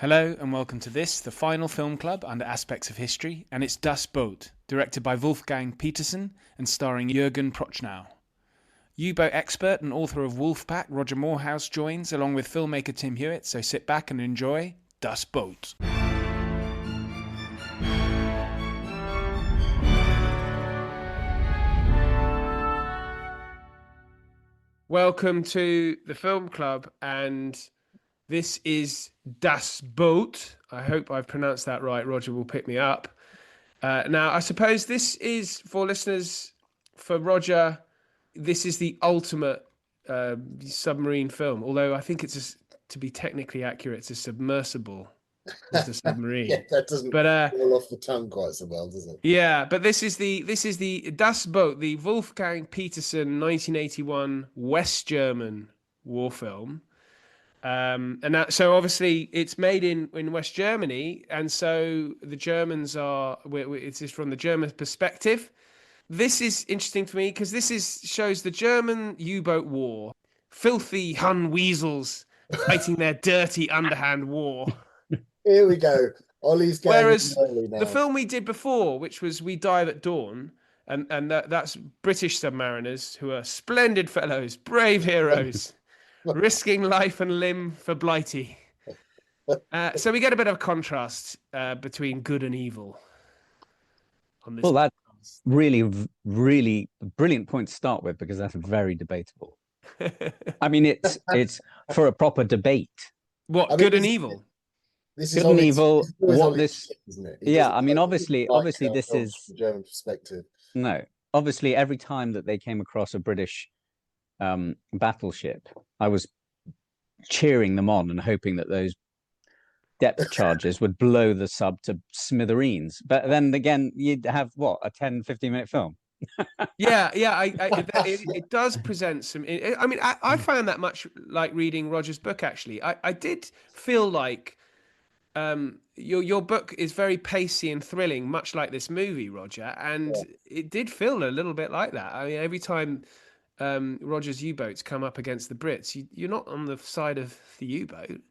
Hello and welcome to this, the final film club under Aspects of History, and it's Das Boot, directed by Wolfgang Petersen and starring Jürgen Prochnow. U-boat expert and author of Wolfpack, Roger Moorhouse joins, along with filmmaker Tim Hewitt, so sit back and enjoy Das Boot. Welcome to the film club, and this is Das Boot. I hope I've pronounced that right. Roger will pick me up. Now, I suppose this is, for listeners, for Roger, this is the ultimate submarine film. Although I think to be technically accurate, it's a submersible, not a submarine. Yeah, that doesn't roll off the tongue quite so well, does it? Yeah, but this is the Das Boot, the Wolfgang Petersen 1981 West German war film. So obviously it's made in West Germany, and so the Germans it's from the German perspective. This is interesting to me because shows the German U-boat war, filthy Hun weasels fighting their dirty underhand war. Here we go. Ollie's going. Whereas the film we did before, which was We Dive at Dawn, and that's British submariners who are splendid fellows, brave heroes. Risking life and limb for Blighty. So we get a bit of contrast between good and evil on this. Well, that's really, really brilliant point to start with, because that's very debatable. I mean, it's for a proper debate. What, good and evil? This good and evil. What this? Isn't it? Yeah, I mean, obviously, this is the German perspective. No, obviously, every time that they came across a British battleship, I was cheering them on and hoping that those depth charges would blow the sub to smithereens. But then again, you'd have a 10-15 minute film. It does present some. I mean, I found that much like reading Roger's book. Actually, I did feel like your book is very pacey and thrilling, much like this movie, Roger, and it did feel a little bit like that. I mean, every time Roger's U-boats come up against the Brits, you're not on the side of the U-boat,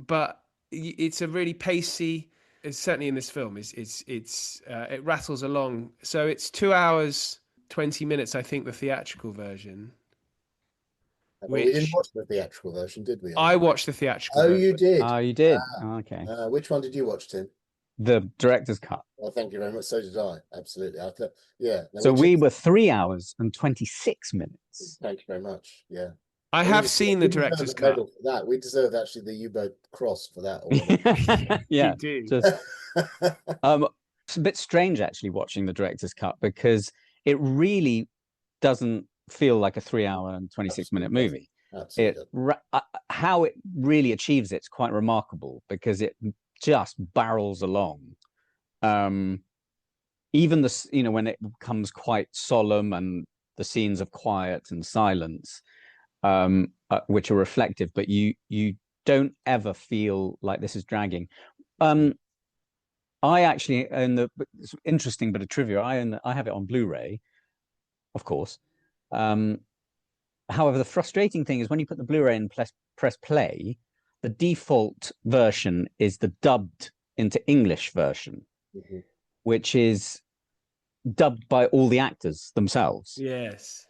but it's a really pacey. It's certainly in this film. It rattles along. So it's 2 hours 20 minutes, I think, the theatrical version. We didn't watch the theatrical version, did we? I watched the theatrical. Oh, you did. Oh, you did. Okay. Which one did you watch, Tim? The director's cut. Well, thank you very much. So did I. Absolutely. So we were 3 hours and 26 minutes. Thank you very much. Yeah. I have seen the director's cut. For that. We deserve actually the U-boat cross for that. Yeah. You do. It's a bit strange actually watching the director's cut, because it really doesn't feel like a 3 hour and 26 minute movie. Absolutely. How it really achieves it's quite remarkable, because it just barrels along. Even when it becomes quite solemn and the scenes of quiet and silence, which are reflective, but you don't ever feel like this is dragging. I actually it's interesting bit of trivia. I have it on Blu-ray, of course. However, the frustrating thing is when you put the Blu-ray and press play, the default version is the dubbed into English version, which is dubbed by all the actors themselves. Yes.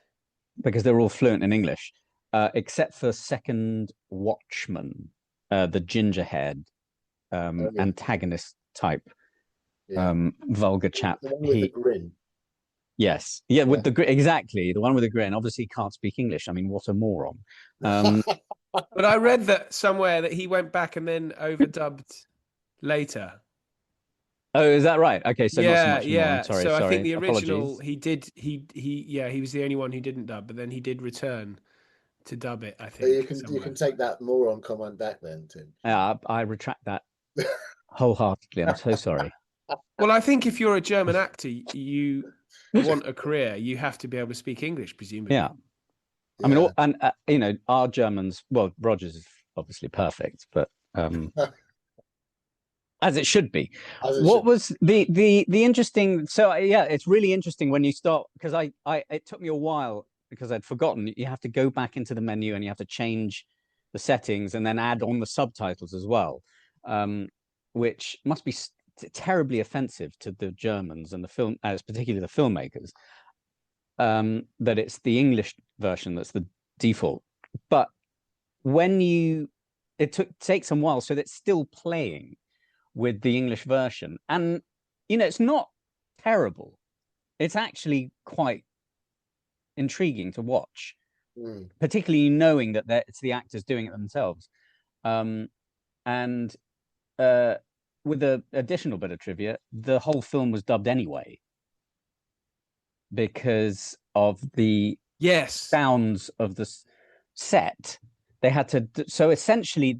Because they're all fluent in English, except for Second Watchman, the ginger-haired antagonist type, vulgar chap. The one with the grin. Yes. Yeah, with the grin. Exactly. The one with the grin. Obviously, he can't speak English. I mean, what a moron. But I read that somewhere that he went back and then overdubbed later. Oh, is that right? Okay, so not so much more. Yeah. Sorry, I think the original Apologies. he was the only one who didn't dub, but then he did return to dub it, I think. So you can take that moron comment back then, Tim. Yeah, I retract that wholeheartedly. I'm so sorry. Well, I think if you're a German actor, you want a career, you have to be able to speak English, presumably. Yeah. I mean, our Germans, well, Rogers is obviously perfect, but as it should be. Was the interesting? So it's really interesting when you start, because it took me a while because I'd forgotten. You have to go back into the menu and you have to change the settings, and then add on the subtitles as well, which must be terribly offensive to the Germans and the film, as particularly the filmmakers, that it's the English version that's the default. But when it takes a while, so that's still playing with the English version, and it's not terrible. It's actually quite intriguing to watch, particularly knowing that it's the actors doing it themselves. And with the additional bit of trivia, the whole film was dubbed anyway because of the sounds of the set. They had to, so essentially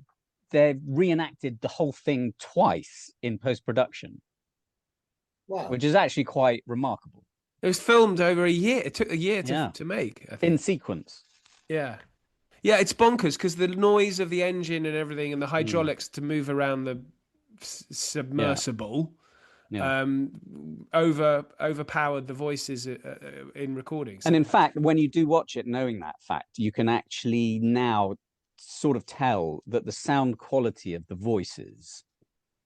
they reenacted the whole thing twice in post-production. Wow. Which is actually quite remarkable. It was filmed over a year. It took a year to make, I think. In sequence. Yeah. Yeah, it's bonkers because the noise of the engine and everything and the hydraulics to move around the submersible overpowered the voices in recordings. And in fact, when you do watch it, knowing that fact, you can actually now sort of tell that the sound quality of the voices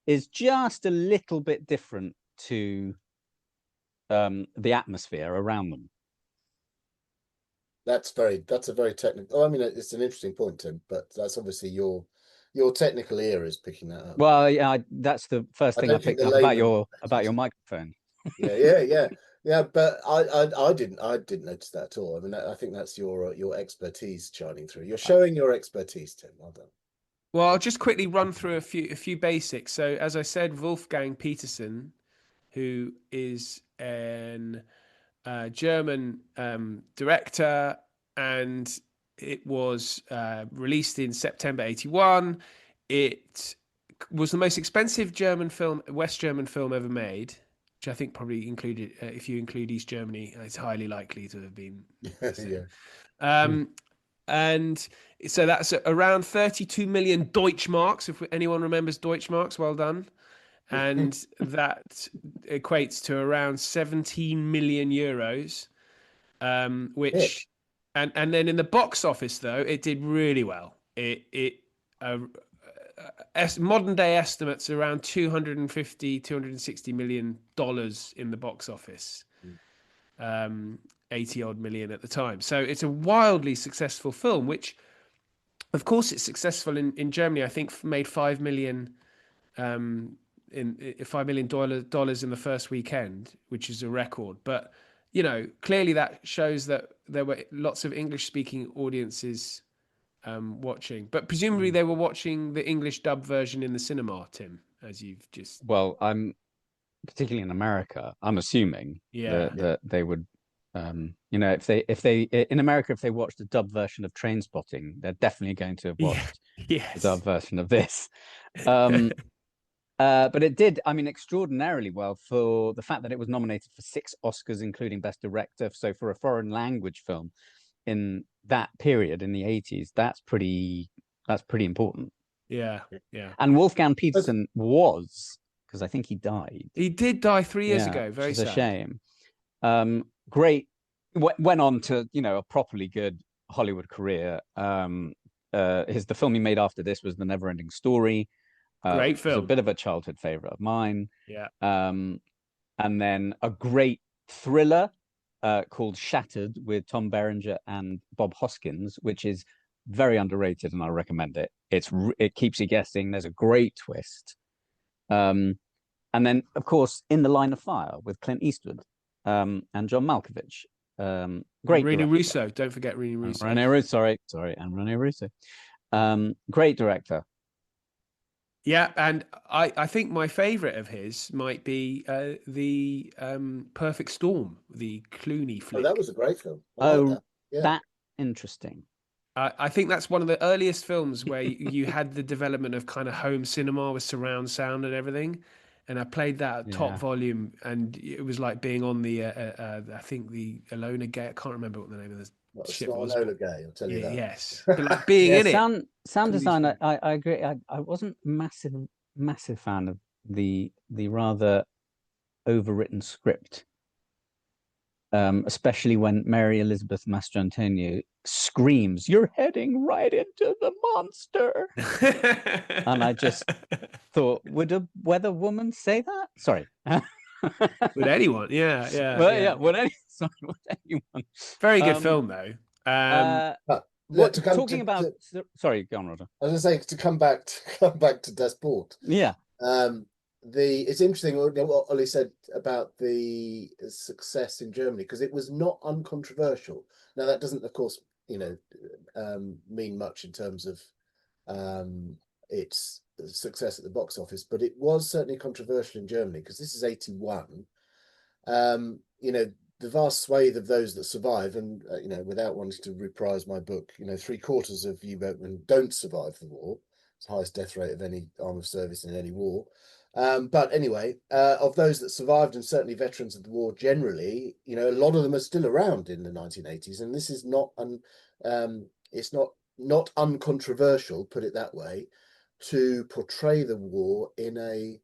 is just a little bit different to the atmosphere around them. That's a very technical. Oh, I mean, it's an interesting point, Tim. But that's obviously your technical ear is picking that up. Well, yeah, that's the first thing I picked up about your microphone. Yeah. But I didn't notice that at all. I mean, I think that's your expertise shining through. You're showing your expertise, Tim. Well done. Well, I'll just quickly run through a few basics. So, as I said, Wolfgang Petersen, who is an German director, and it was released in September 1981. It was the most expensive West German film ever made, which I think probably included, if you include East Germany, it's highly likely to have been. And so that's around 32 million Deutschmarks. If anyone remembers Deutschmarks, well done. And that equates to around 17 million euros, which, and then in the box office though, it did really well. Modern day estimates around 260 million dollars in the box office, 80 odd million at the time. So it's a wildly successful film, which, of course, it's successful in Germany. I think made $5 million. In $5 million in the first weekend, which is a record. But clearly that shows that there were lots of English-speaking audiences watching. But presumably they were watching the English dub version in the cinema, Tim, as you've just. Well, I'm particularly in America. I'm assuming that they would. If they in America, if they watched the dub version of Trainspotting, they're definitely going to have watched the dub version of this. But it did, extraordinarily well for the fact that it was nominated for 6 Oscars, including Best Director. So for a foreign language film in that period in the 80s, that's pretty important. Yeah. And Wolfgang Petersen was, because I think he died. He did die 3 years ago. Very sad. It's a shame. Great. Went on to, a properly good Hollywood career. The film he made after this was The Neverending Story. Great film. It's a bit of a childhood favorite of mine. Yeah. And then a great thriller called Shattered with Tom Berenger and Bob Hoskins, which is very underrated, and I recommend it. It keeps you guessing. There's a great twist. And then, of course, In the Line of Fire with Clint Eastwood and John Malkovich. Great. Rene Russo. Don't forget Rene Russo. Rene Russo. Sorry, and Rene Russo. Great director. Yeah, and I think my favorite of his might be the Perfect Storm, the Clooney flick. Oh, that was a great film. That's interesting. I think that's one of the earliest films where you had the development of kind of home cinema with surround sound and everything. And I played that at top volume, and it was like being on the, I think the Enola Gay. I can't remember what the name of the ship was. Enola Gay, I'll tell you that. Yes, but like being in it. Sound design. I agree. I wasn't massive fan of the rather overwritten script. especially when Mary Elizabeth Mastrantonio screams, "You're heading right into the monster." And I just thought, would a weather woman say that? Sorry. Would anyone? Yeah, yeah, Well, yeah. yeah, would anyone? Very good film, though. But What to come talking about? Sorry, go on, Roger. I was going to say, to come back to Desport. Yeah. It's interesting what Ollie said about the success in Germany, because it was not uncontroversial. Now, that doesn't, of course, mean much in terms of its success at the box office, but it was certainly controversial in Germany, because this is 81. The vast swathe of those that survive, and without wanting to reprise my book, 3/4 of U-boatmen don't survive the war. It's the highest death rate of any arm of service in any war. But anyway, of those that survived, and certainly veterans of the war generally, a lot of them are still around in the 1980s, and this is it's not uncontroversial, put it that way, to portray the war in a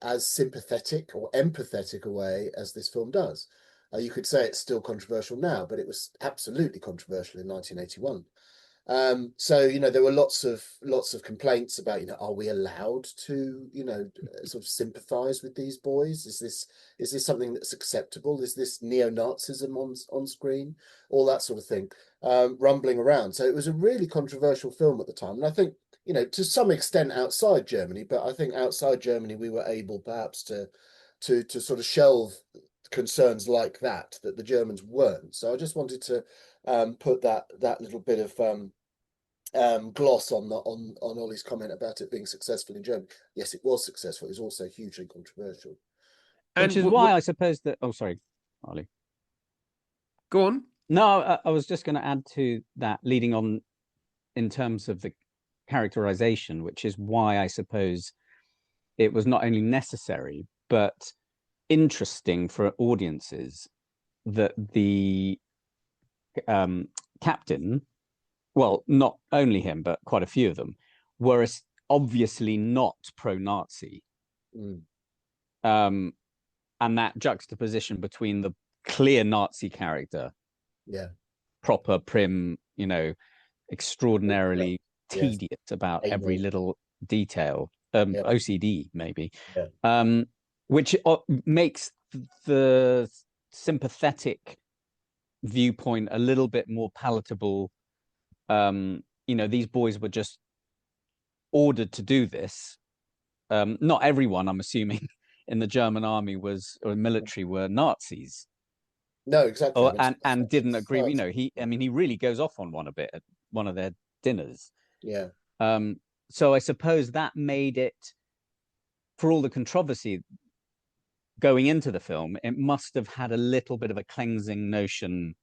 as sympathetic or empathetic a way as this film does. You could say it's still controversial now, but it was absolutely controversial in 1981. So there were lots of complaints about are we allowed to sort of sympathize with these boys? Is this something that's acceptable? Is this neo-Nazism on screen? All that sort of thing rumbling around. So it was a really controversial film at the time, and I think to some extent outside Germany, but I think outside Germany we were able perhaps to sort of shelve concerns like that the Germans weren't. So I just wanted to put that little bit of gloss on Ollie's comment about it being successful in Germany. Yes, it was successful. It was also hugely controversial. Which is why I suppose that. Oh, sorry, Ollie. Go on. No, I was just going to add to that, leading on in terms of the characterization, which is why I suppose it was not only necessary but interesting for audiences that the captain, well, not only him but quite a few of them, were obviously not pro-Nazi. And that juxtaposition between the clear Nazi character, proper, prim, extraordinarily tedious about every little detail, OCD maybe, which makes the sympathetic viewpoint a little bit more palatable. These boys were just ordered to do this. Not everyone, I'm assuming, in the German army or military were Nazis. No, exactly. And didn't agree. He really goes off on one a bit at one of their dinners. Yeah. So I suppose that made it, for all the controversy going into the film, it must have had a little bit of a cleansing notion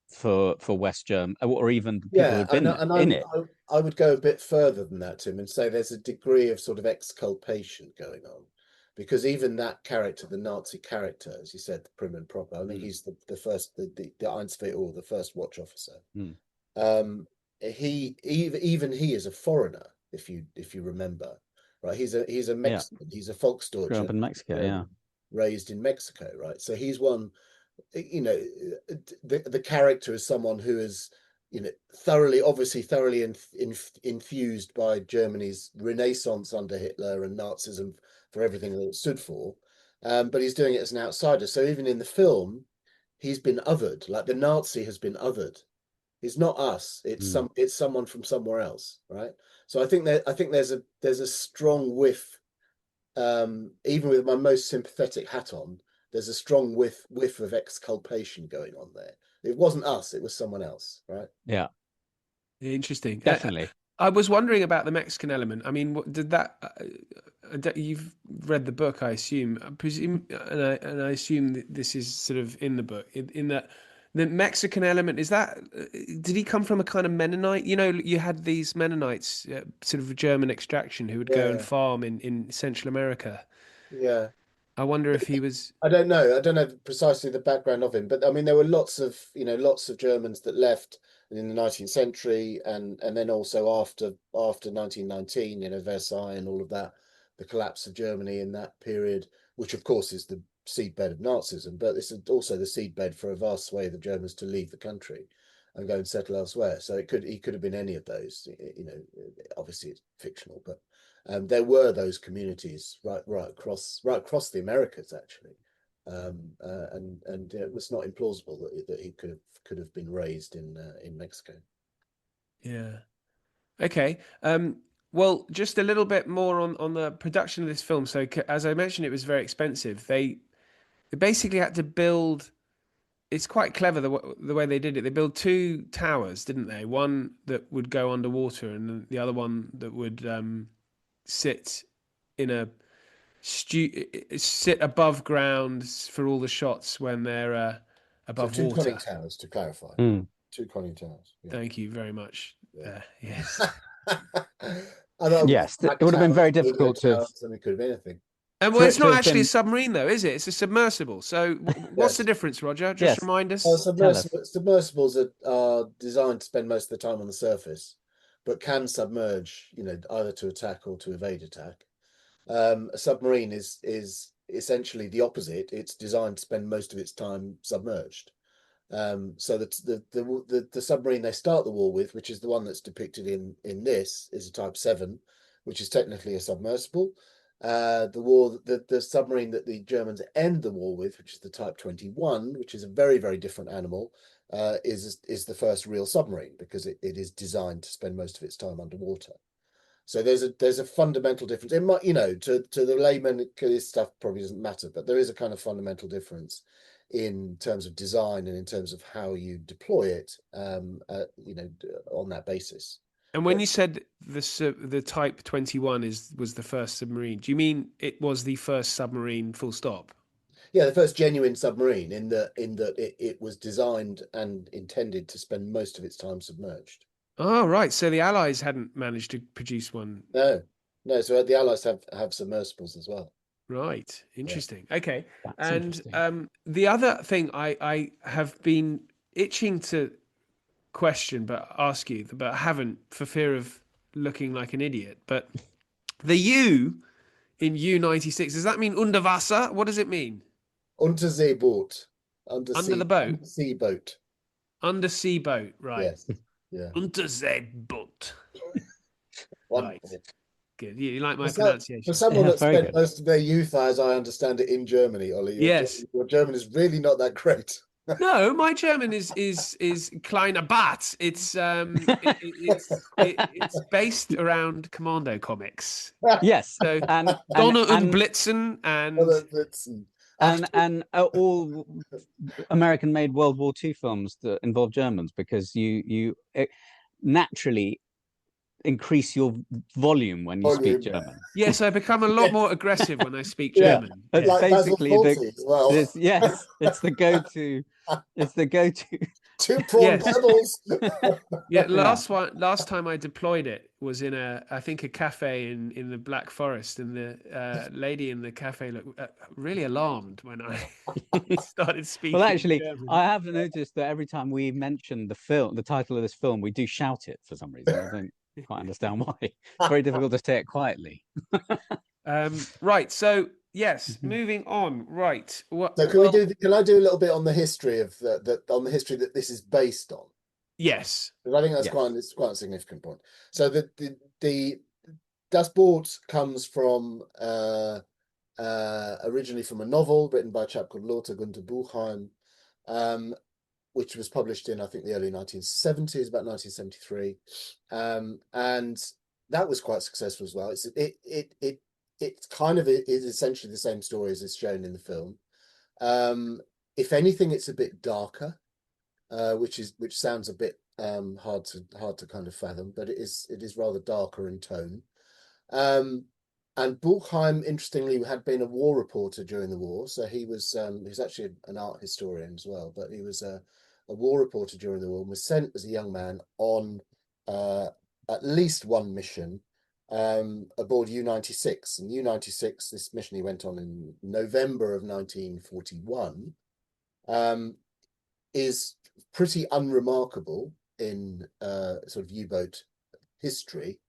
for West Germany, or even people who've been in it. I would go a bit further than that, Tim, and say there's a degree of sort of exculpation going on, because even that character, the Nazi character, as you said, the prim and proper, I mean, he's the first, the Einsfeld, or the first watch officer. He is a foreigner, if you remember, right? He's a Mexican. He's a Volksdeutscher. Grew up in Mexico, raised in Mexico, right? So he's one. The character is someone who is thoroughly infused by Germany's Renaissance under Hitler and Nazism for everything that it stood for, but he's doing it as an outsider. So even in the film, he's been othered. Like the Nazi has been othered. It's not us. It's someone from somewhere else, right? So I think there's a strong whiff, even with my most sympathetic hat on. There's a strong whiff of exculpation going on there. It wasn't us, it was someone else, right? Yeah. Interesting. Definitely. I was wondering about the Mexican element. I mean, did that? You've read the book, I assume. And I assume that this is sort of in the book. In that, the Mexican element, is that? Did he come from a kind of Mennonite? You had these Mennonites, sort of German extraction, who would go and farm in Central America. Yeah. I wonder if he was. I don't know precisely the background of him, but I mean, there were lots of Germans that left in the 19th century, and then also after 1919, Versailles and all of that, the collapse of Germany in that period, which of course is the seedbed of Nazism, but it's also the seedbed for a vast swathe of Germans to leave the country and go and settle elsewhere. So he could have been any of those. Obviously it's fictional, but there were those communities right across the Americas actually, and it was not implausible that he could have been raised in Mexico. Yeah. Okay. Well, just a little bit more on the production of this film. So, as I mentioned, it was very expensive. They basically had to build. It's quite clever the way they did it. They built two towers, didn't they? One that would go underwater, and the other one that would sit in a sit above ground for all the shots when they're above two water. conning towers, to clarify. Two conning towers. Yeah. Thank you very much. Yeah. Yes. Yes, it would have been very difficult to. It could have been anything. And well, it's not actually a submarine, though, is it? It's a submersible. So, what's the difference, Roger? Just remind us. Submersibles are designed to spend most of the time on the surface, but can submerge, either to attack or to evade attack. A submarine is essentially the opposite. It's designed to spend most of its time submerged. So the submarine they start the war with, which is the one that's depicted in this, is a Type 7, which is technically a submersible. The submarine that the Germans end the war with, which is the Type 21, which is a very, very different animal, is the first real submarine because it is designed to spend most of its time underwater. So there's a fundamental difference. It might, to the layman, this stuff probably doesn't matter, but there is a kind of fundamental difference in terms of design and in terms of how you deploy it, on that basis. And when you said the Type 21 was the first submarine, do you mean it was the first submarine full stop? Yeah, the first genuine submarine in that it was designed and intended to spend most of its time submerged. Oh, right. So the Allies hadn't managed to produce one. No. So the Allies have submersibles as well. Right. Interesting. Yeah. Okay. That's interesting. The other thing I have been itching to question but ask you, but haven't for fear of looking like an idiot, but the U in U-96, does that mean Unterwasser? What does it mean? Unterseeboot. Under the boat. Undersea boat. Undersea boat, right. Yes. Yeah. Unterseeboot. Right. Good. You like my pronunciation. For someone that spent most of their youth, as I understand it, in Germany, Ollie, your German is really not that great. No, my German is kleiner Bat. It's based around Commando comics. Yes, so Donner und Blitzen and all American-made World War II films that involve Germans, because you naturally increase your volume when you speak German. Yes, I become a lot more aggressive when I speak German. Yeah. Like basically it's the go-to. It's the go-to. Two prawn pebbles. Yeah, last time I deployed it was in I think a cafe in the Black Forest, and the lady in the cafe looked really alarmed when I started speaking. Well, actually, German. I have noticed that every time we mention the title of this film, we do shout it for some reason. I don't quite understand why. It's very difficult to say it quietly. Right. So yes, moving on. Right. So can I do a little bit on the history of on the history that this is based on? Yes. Because I think that's quite a significant point. So the Das Boot comes from originally from a novel written by a chap called Lothar Gunther Buchheim, which was published in, I think, the early 1970s, about 1973, and that was quite successful as well. It kind of is essentially the same story as is shown in the film. If anything, it's a bit darker, which sounds a bit hard to kind of fathom, but it is rather darker in tone. And Buchheim, interestingly, had been a war reporter during the war, so he was actually an art historian as well, but he was a war reporter during the war and was sent as a young man on at least one mission aboard U-96. And U-96, this mission he went on in November of 1941, is pretty unremarkable in sort of U-boat history,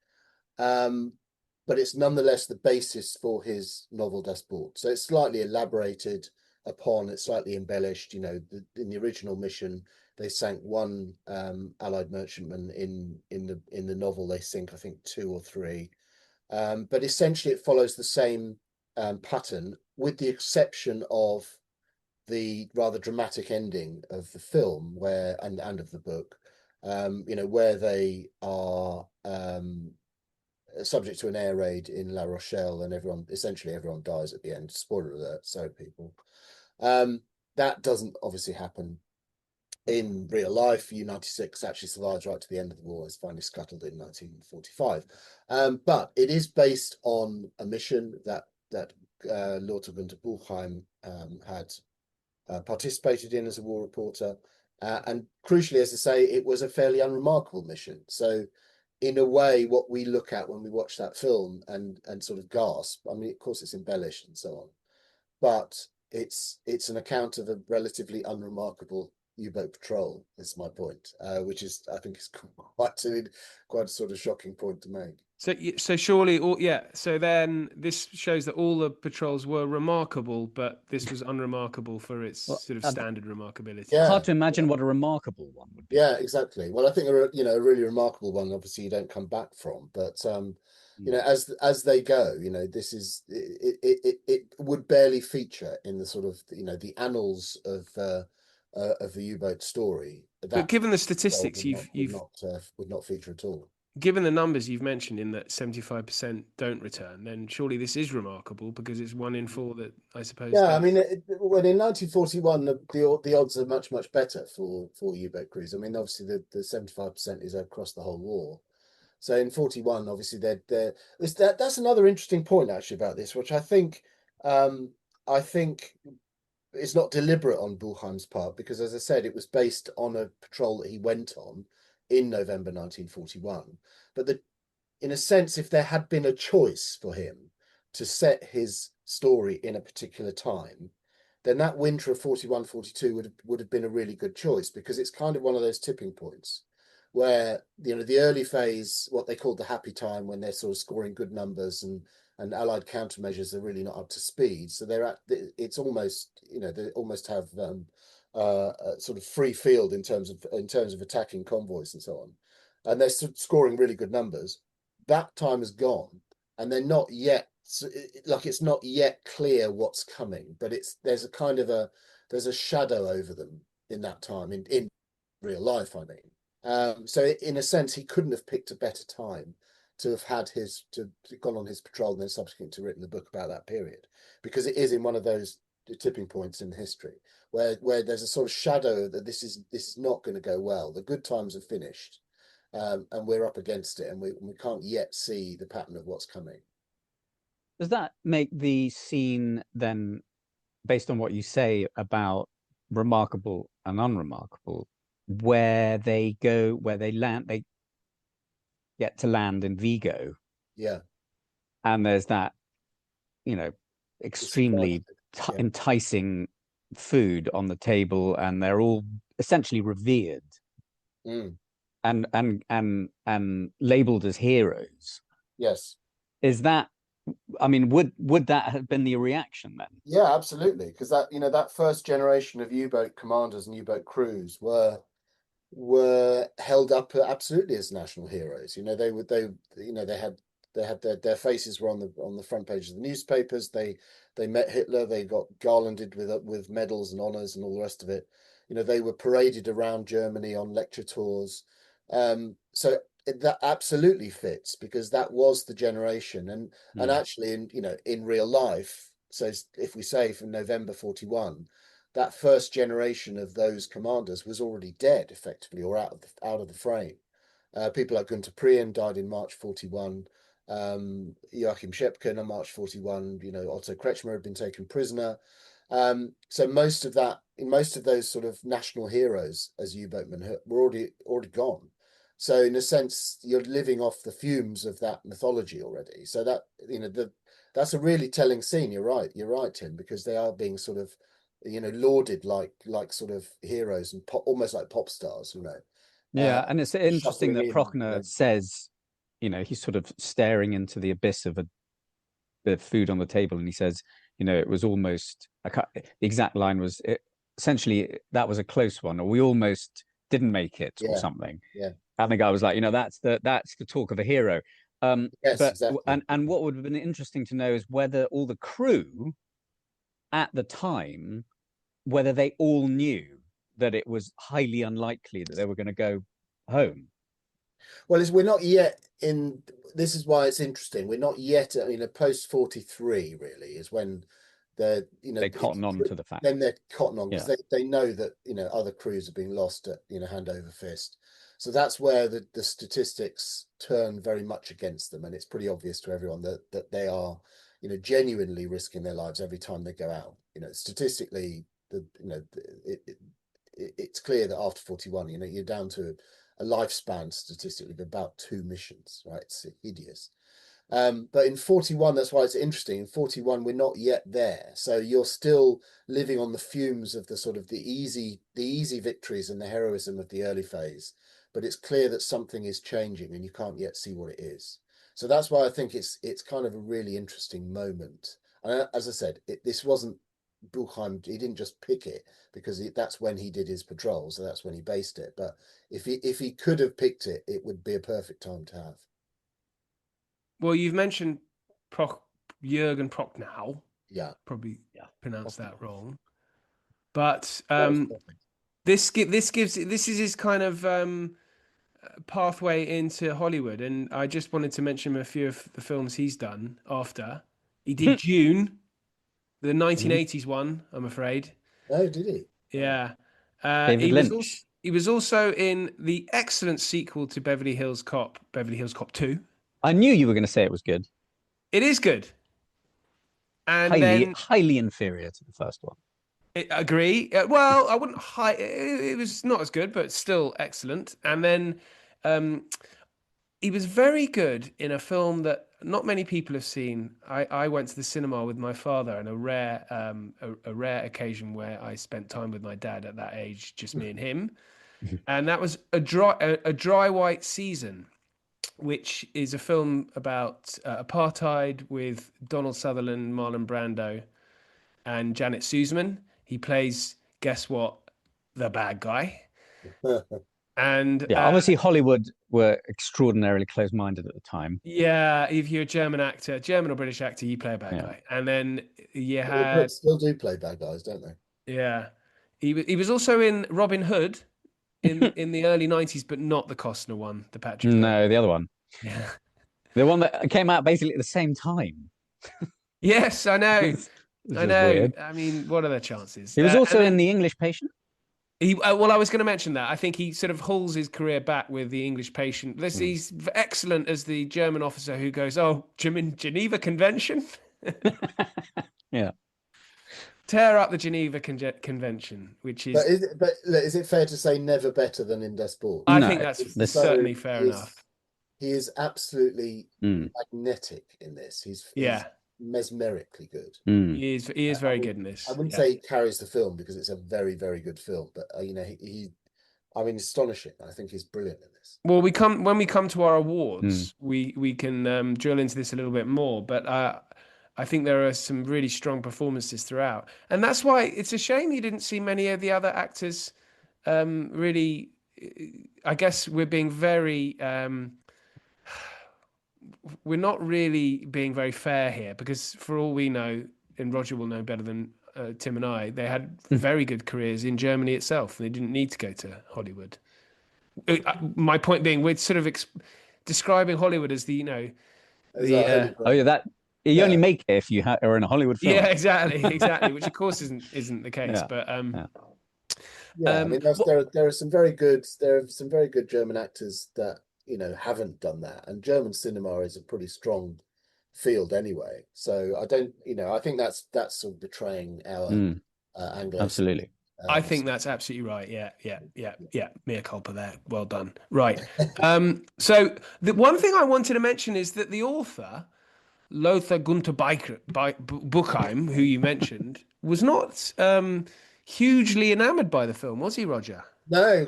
but it's nonetheless the basis for his novel Das Boot. So it's slightly elaborated, upon. It's slightly embellished. You know, in the original mission, they sank one Allied merchantman. In the novel, they sink, I think, 2 or 3. But essentially, it follows the same pattern, with the exception of the rather dramatic ending of the film, where and of the book, you know, where they are subject to an air raid in La Rochelle, and essentially everyone dies at the end. Spoiler alert, so people. That doesn't obviously happen in real life. U-96 actually survives right to the end of the war. It's finally scuttled in 1945. But it is based on a mission that Lothar Günther Buchheim had participated in as a war reporter. And crucially, as I say, it was a fairly unremarkable mission. So in a way, what we look at when we watch that film and sort of gasp, I mean, of course, it's embellished and so on, but it's an account of a relatively unremarkable U-boat patrol, is my point, which is, I think, is quite a sort of shocking point to make. So surely, so then this shows that all the patrols were remarkable, but this was unremarkable for its sort of standard remarkability. Yeah, hard to imagine what a remarkable one would be. Yeah, exactly. Well, I think a really remarkable one, obviously, you don't come back from, but you know, as they go, you know, this is it would barely feature in the sort of, you know, the annals of the U-boat story. But given the statistics would not feature at all. Given the numbers you've mentioned, in that 75% don't return, then surely this is remarkable, because it's 1 in 4 that, I suppose. Yeah, I mean, when in 1941, the odds are much better for U-boat crews. I mean, obviously the 75% is across the whole war. So in 41, obviously that's another interesting point actually about this, which I think it's not deliberate on Buchheim's part, because, as I said, it was based on a patrol that he went on in November 1941. But in a sense, if there had been a choice for him to set his story in a particular time, then that winter of 41-42 would have been a really good choice, because it's kind of one of those tipping points where, you know, the early phase, what they called the happy time, when they're sort of scoring good numbers and Allied countermeasures are really not up to speed. So it's almost, you know, they almost have sort of free field in terms of attacking convoys and so on, and they're scoring really good numbers. That time is gone, and they're not yet, like, it's not yet clear what's coming, but there's a shadow over them in that time, in real life, I mean. So in a sense, he couldn't have picked a better time to have gone on his patrol and then subsequently to written the book about that period, because it is in one of those tipping points in history where there's a sort of shadow that this is not going to go well. The good times are finished, and we're up against it, and we can't yet see the pattern of what's coming. Does that make the scene then, based on what you say about remarkable and unremarkable, where they land, they get to land in Vigo? Yeah. And there's that, you know, extremely enticing food on the table, and they're all essentially revered and labeled as heroes. Yes. Is that, I mean, would that have been the reaction then? Yeah, absolutely, because that first generation of U-boat commanders and U-boat crews were held up absolutely as national heroes. You know, they had their faces were on the front page of the newspapers. They met Hitler. They got garlanded with medals and honors and all the rest of it. You know, they were paraded around Germany on lecture tours. So that absolutely fits, because that was the generation, and actually, in real life. So if we say from November 41, that first generation of those commanders was already dead, effectively, or out of the frame. People like Günther Prien died in March 41. Joachim Schepken in March 41. You know, Otto Kretschmer had been taken prisoner. So most of those sort of national heroes as U-boatmen were already gone. So in a sense, you're living off the fumes of that mythology already. So that, you know, that's a really telling scene. You're right, Tim, because they are being sort of, you know, lauded like sort of heroes and almost like pop stars, you know. Yeah, and it's interesting that Prochnow says, you know, he's sort of staring into the abyss of the food on the table, and he says, it was almost the exact line was essentially that was a close one, or we almost didn't make it, or something. Yeah. And the guy was like, that's the talk of a hero. Yes, but exactly. and what would have been interesting to know is whether all the crew at the time, whether they all knew that it was highly unlikely that they were going to go home. Well, we're not yet in. This is why it's interesting. We're not yet. I mean, post 43 really is when they cotton on to the fact. Then they're cotton on because they know that other crews are being lost at hand over fist. So that's where the statistics turn very much against them, and it's pretty obvious to everyone that they are genuinely risking their lives every time they go out. Statistically, it's clear that after 41, you're down to a lifespan statistically of about 2 missions, right? It's hideous. But in 41, that's why it's interesting. In 41, we're not yet there. So you're still living on the fumes of the easy victories and the heroism of the early phase. But it's clear that something is changing and you can't yet see what it is. So that's why I think it's kind of a really interesting moment. And as I said, this wasn't Buchheim. He didn't just pick it because that's when he did his patrols. So that's when he based it. But if he could have picked it, it would be a perfect time to have. Well, you've mentioned Jürgen Prochnow. Yeah, probably pronounced that wrong. But this is his kind of pathway into Hollywood, and I just wanted to mention a few of the films he's done after. He did Dune, the 1980s one, I'm afraid. Oh, did he? Yeah. David Lynch. He was also in the excellent sequel to Beverly Hills Cop, Beverly Hills Cop 2. I knew you were going to say it was good. It is good. And highly inferior to the first one. Agree. Well, I wouldn't. It was not as good, but still excellent. And then he was very good in a film that not many people have seen. I went to the cinema with my father, and a rare occasion where I spent time with my dad at that age, just me and him. And that was a dry white season, which is a film about apartheid with Donald Sutherland, Marlon Brando, and Janet Suzman. He plays, guess what, the bad guy. And obviously Hollywood were extraordinarily close-minded at the time. Yeah, if you're a German or British actor, you play a bad guy. And then you had still do play bad guys, don't they? Yeah, he was also in Robin Hood in the early 90s, but not the Costner one, the Patrick. No, the other one. Yeah, the one that came out basically at the same time. Yes, I know. I know. Weird. I mean, what are the chances? He was also in The English Patient. Well, I was going to mention that. I think he sort of hauls his career back with The English Patient. He's excellent as the German officer who goes, "Oh, Geneva Convention." Yeah. Tear up the Geneva Convention, which is. But is it fair to say never better than in Des Bourg? I think that's certainly fair enough. He is absolutely magnetic in this. He's mesmerically good. He is very good in this. I wouldn't say he carries the film because it's a very, very good film, but he's astonishing. I think he's brilliant in this. Well, when we come to our awards, we can drill into this a little bit more, but I think there are some really strong performances throughout, and that's why it's a shame you didn't see many of the other actors. Really, I guess we're being very. We're not really being very fair here because for all we know, and Roger will know better than Tim and I, they had very good careers in Germany itself. They didn't need to go to Hollywood. My point being, we're sort of describing Hollywood as you only make it if you are in a Hollywood film. Yeah, exactly, which of course isn't the case. But I mean, there are some very good German actors that haven't done that, and German cinema is a pretty strong field anyway. So I think that's sort of betraying our Anglo. Absolutely. I think that's absolutely right. Yeah. Mea culpa there. Well done. Right. So the one thing I wanted to mention is that the author, Lothar Gunther Buchheim, who you mentioned, was not hugely enamored by the film, was he, Roger? No,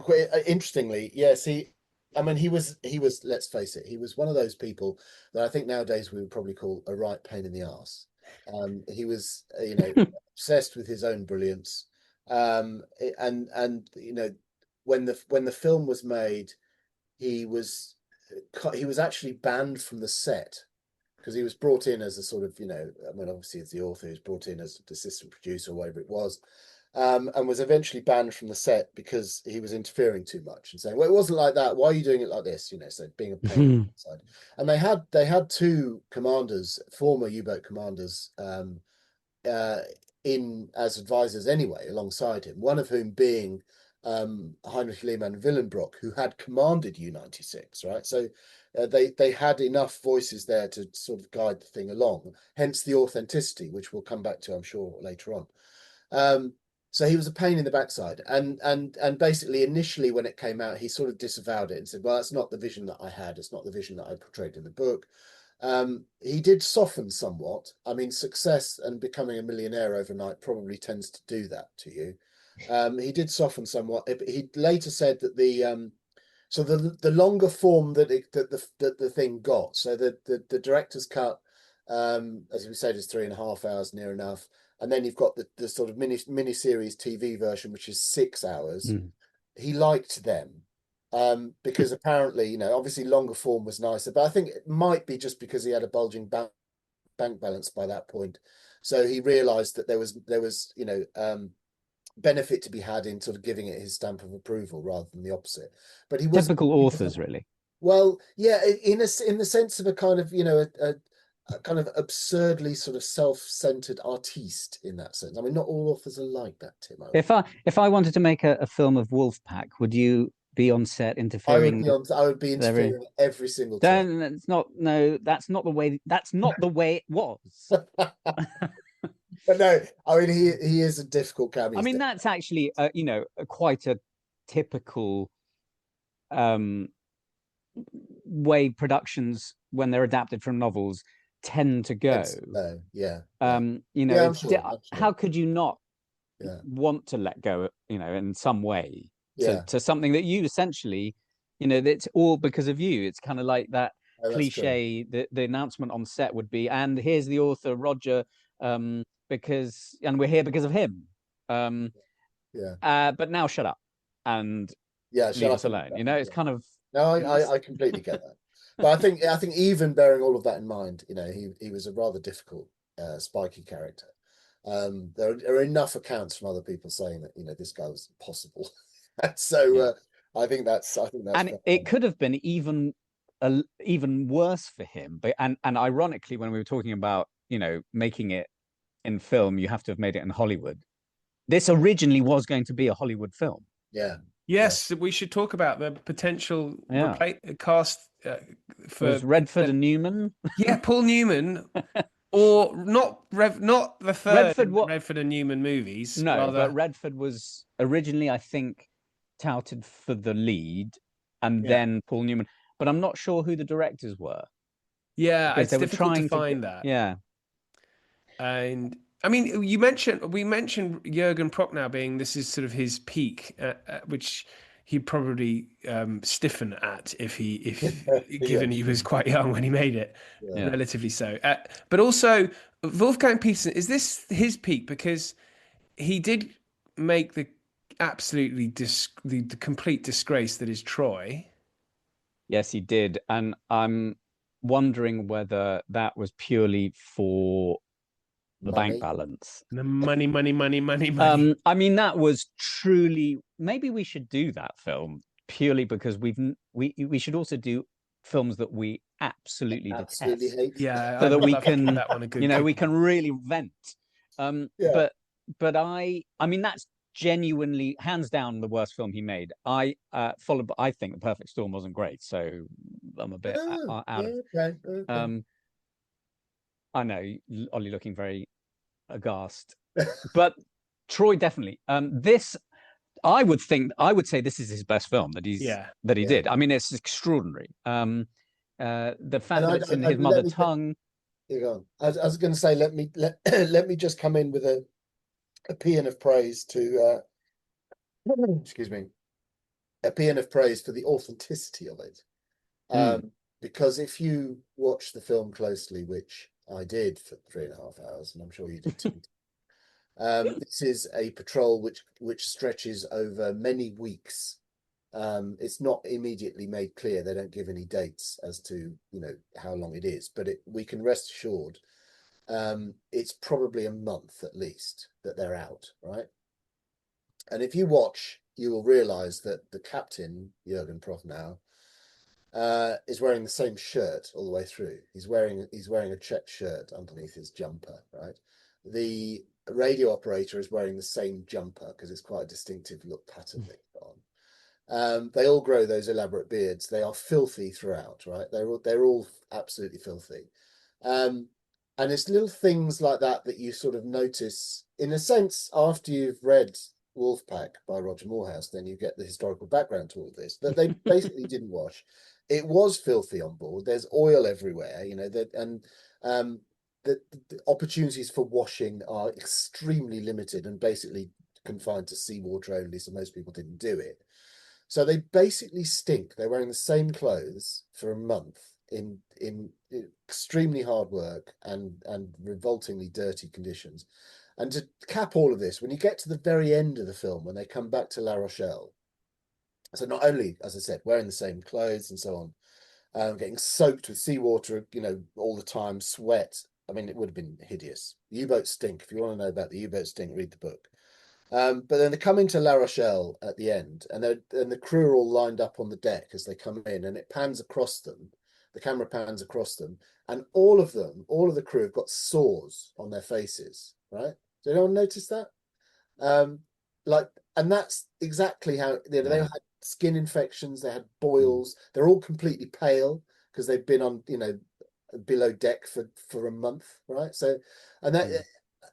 interestingly, yes. He was, let's face it, he was one of those people that I think nowadays we would probably call a right pain in the arse. He was, obsessed with his own brilliance. And when the film was made, he was actually banned from the set because he was brought in as a sort of, obviously as the author, he was brought in as an assistant producer or whatever it was, and was eventually banned from the set because he was interfering too much and saying, well, it wasn't like that. Why are you doing it like this? So being a pain inside. And they had two commanders, former U-boat commanders, in as advisors anyway, alongside him. One of whom being Heinrich Lehmann Willenbrock, who had commanded U-96, right? So they had enough voices there to sort of guide the thing along. Hence the authenticity, which we'll come back to, I'm sure, later on. So he was a pain in the backside, and basically initially when it came out, he sort of disavowed it and said, "Well, that's not the vision that I had. It's not the vision that I portrayed in the book." He did soften somewhat. I mean, success and becoming a millionaire overnight probably tends to do that to you. He did soften somewhat. He later said that the longer form that the thing got, so the director's cut, as we said, is 3.5 hours, near enough. And then you've got the sort of mini-series TV version, which is 6 hours. He liked them because apparently, obviously longer form was nicer. But I think it might be just because he had a bulging bank balance by that point. So he realised that there was benefit to be had in sort of giving it his stamp of approval rather than the opposite. But he was typical authors, really. Well, yeah, in the sense of a kind of a kind of absurdly sort of self-centered artiste in that sense. I mean, not all authors are like that, Tim. If I wanted to make a film of Wolfpack, would you be on set interfering? I would be interfering every single time. That's not the way. That's not the way it was. But no, I mean, he is a difficult cameo. I mean, that's actually quite a typical way productions, when they're adapted from novels, tend to go. I'm sure. How could you not want to let go, in some way to something that you essentially, that's all because of you. It's kind of like that cliche. The announcement on set would be, and here's the author Roger, and we're here because of him. But now shut up and leave us alone. It's kind of. No, I completely get that. But I think even bearing all of that in mind, he was a rather difficult, spiky character. There are enough accounts from other people saying that this guy was impossible. So I think that's. And it could have been even worse for him. But and ironically, when we were talking about making it in film, you have to have made it in Hollywood. This originally was going to be a Hollywood film. Yeah. Yes, we should talk about the potential cast for Redford and Newman. Yeah, Paul Newman, or not the third Redford and Newman movies. No, rather. But Redford was originally, I think, touted for the lead, and then Paul Newman. But I'm not sure who the directors were. Yeah, it's difficult to find that. Yeah, and. I mean, we mentioned Jürgen Prochnow being this is sort of his peak, which he'd probably stiffen at if given he was quite young when he made it, relatively so. But also Wolfgang Petersen, is this his peak? Because he did make the absolutely the complete disgrace that is Troy. Yes, he did, and I'm wondering whether that was purely for the bank balance, the money. I mean, that was truly. Maybe we should do that film purely because we should also do films that we absolutely detest. Hate. Yeah, so that we can that one a good we can really vent. But I mean, that's genuinely hands down the worst film he made. I think The Perfect Storm wasn't great, so I'm a bit out of. Okay. I know, Ollie looking very aghast, but Troy definitely. This, I would say this is his best film that he did. I mean, it's extraordinary. The fact that it's in his mother tongue. Here you go. I was going to say, let me just come in with a paean of praise to excuse me, a paean of praise for the authenticity of it. Because if you watch the film closely, which I did for 3.5 hours, and I'm sure you did too. This is a patrol which stretches over many weeks. It's not immediately made clear. They don't give any dates as to how long it is, but we can rest assured it's probably a month at least that they're out, right? And if you watch, you will realize that the captain, Jürgen Prochnow, is wearing the same shirt all the way through. He's wearing a checked shirt underneath his jumper, right? The radio operator is wearing the same jumper because it's quite a distinctive look pattern they've got on. They all grow those elaborate beards. They are filthy throughout, right? They're all absolutely filthy. And it's little things like that that you sort of notice, in a sense, after you've read Wolfpack by Roger Moorhouse, then you get the historical background to all of this, that they basically didn't wash. It was filthy on board. There's oil everywhere, and the opportunities for washing are extremely limited and basically confined to seawater only, so most people didn't do it. So they basically stink. They're wearing the same clothes for a month in extremely hard work and revoltingly dirty conditions. And to cap all of this, when you get to the very end of the film, when they come back to La Rochelle, so not only, as I said, wearing the same clothes and so on, getting soaked with seawater, all the time, sweat. I mean, it would have been hideous. U-boats stink. If you want to know about the U-boat stink, read the book. But then they're coming to La Rochelle at the end, and the crew are all lined up on the deck as they come in, and it pans across them. The camera pans across them, and all of the crew have got sores on their faces, right? Did anyone notice that? And that's exactly how they had skin infections, they had boils, they're all completely pale because they've been on, below deck for a month, right? So, and that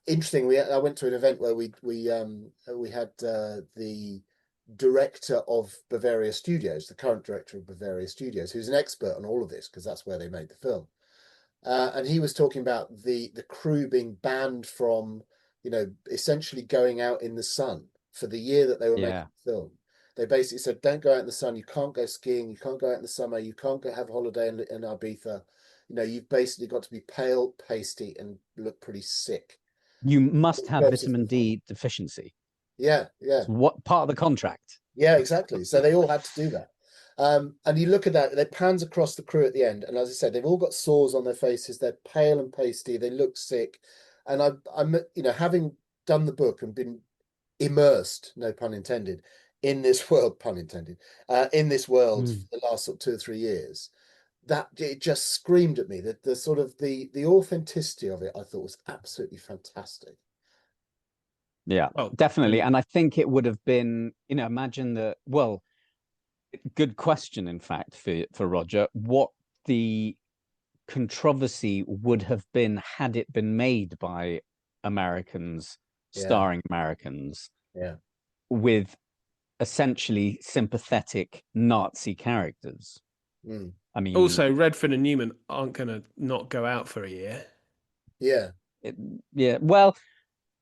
interesting. I went to an event where we had the director of Bavaria Studios, the current director of Bavaria Studios, who's an expert on all of this because that's where they made the film. And he was talking about the crew being banned from, essentially going out in the sun for the year that they were making the film. They basically said, don't go out in the sun. You can't go skiing. You can't go out in the summer. You can't go have a holiday in Ibiza. You've basically got to be pale, pasty, and look pretty sick. You must have vitamin D deficiency. Yeah. It's what part of the contract? Yeah, exactly. So they all had to do that. And you look at that, they pans across the crew at the end, and as I said, they've all got sores on their faces. They're pale and pasty. They look sick. And I'm having done the book and been immersed, no pun intended, in this world, pun intended, in this world for the last sort of 2 or 3 years. That it just screamed at me that the sort of the authenticity of it, I thought, was absolutely fantastic. Yeah, definitely. And I think it would have been, imagine that. Well, good question, in fact, for Roger, what the controversy would have been had it been made by Americans, starring Americans, with essentially sympathetic Nazi characters. I mean, also Redford and Newman aren't going to not go out for a year. Well,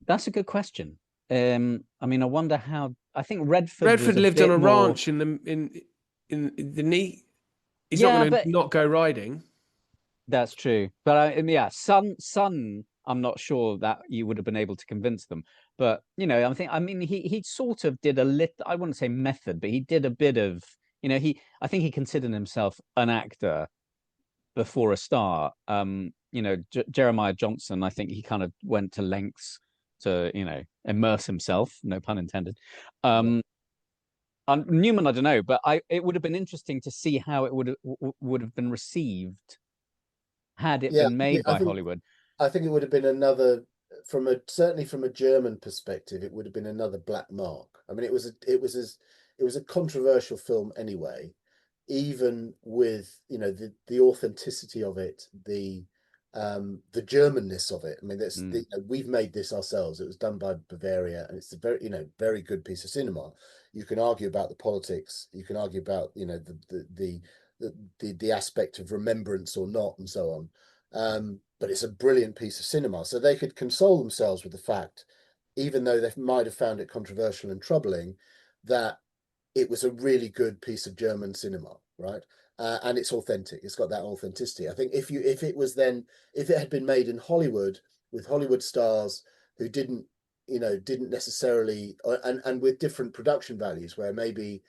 that's a good question. I mean, I wonder how. I think Redford lived on a ranch in the knee. He's not going to not go riding. That's true, but Sun. I'm not sure that you would have been able to convince them. But I mean, he sort of did a little. I wouldn't say method, but he did a bit of. I think he considered himself an actor before a star. Jeremiah Johnson. I think he kind of went to lengths to immerse himself, no pun intended. Newman, I don't know, but it would have been interesting to see how it would have been received had it been made by Hollywood. I think it would have been another, certainly from a German perspective, it would have been another black mark. I mean, it was a controversial film anyway, even with the authenticity of it, the Germanness of it. I mean, we've made this ourselves. It was done by Bavaria, and it's a very good piece of cinema. You can argue about the politics. You can argue about the aspect of remembrance or not, and so on. But it's a brilliant piece of cinema. So they could console themselves with the fact, even though they might have found it controversial and troubling, that it was a really good piece of German cinema. right? And it's authentic. It's got that authenticity. I think if it had been made in Hollywood with Hollywood stars who didn't necessarily, and with different production values, where maybe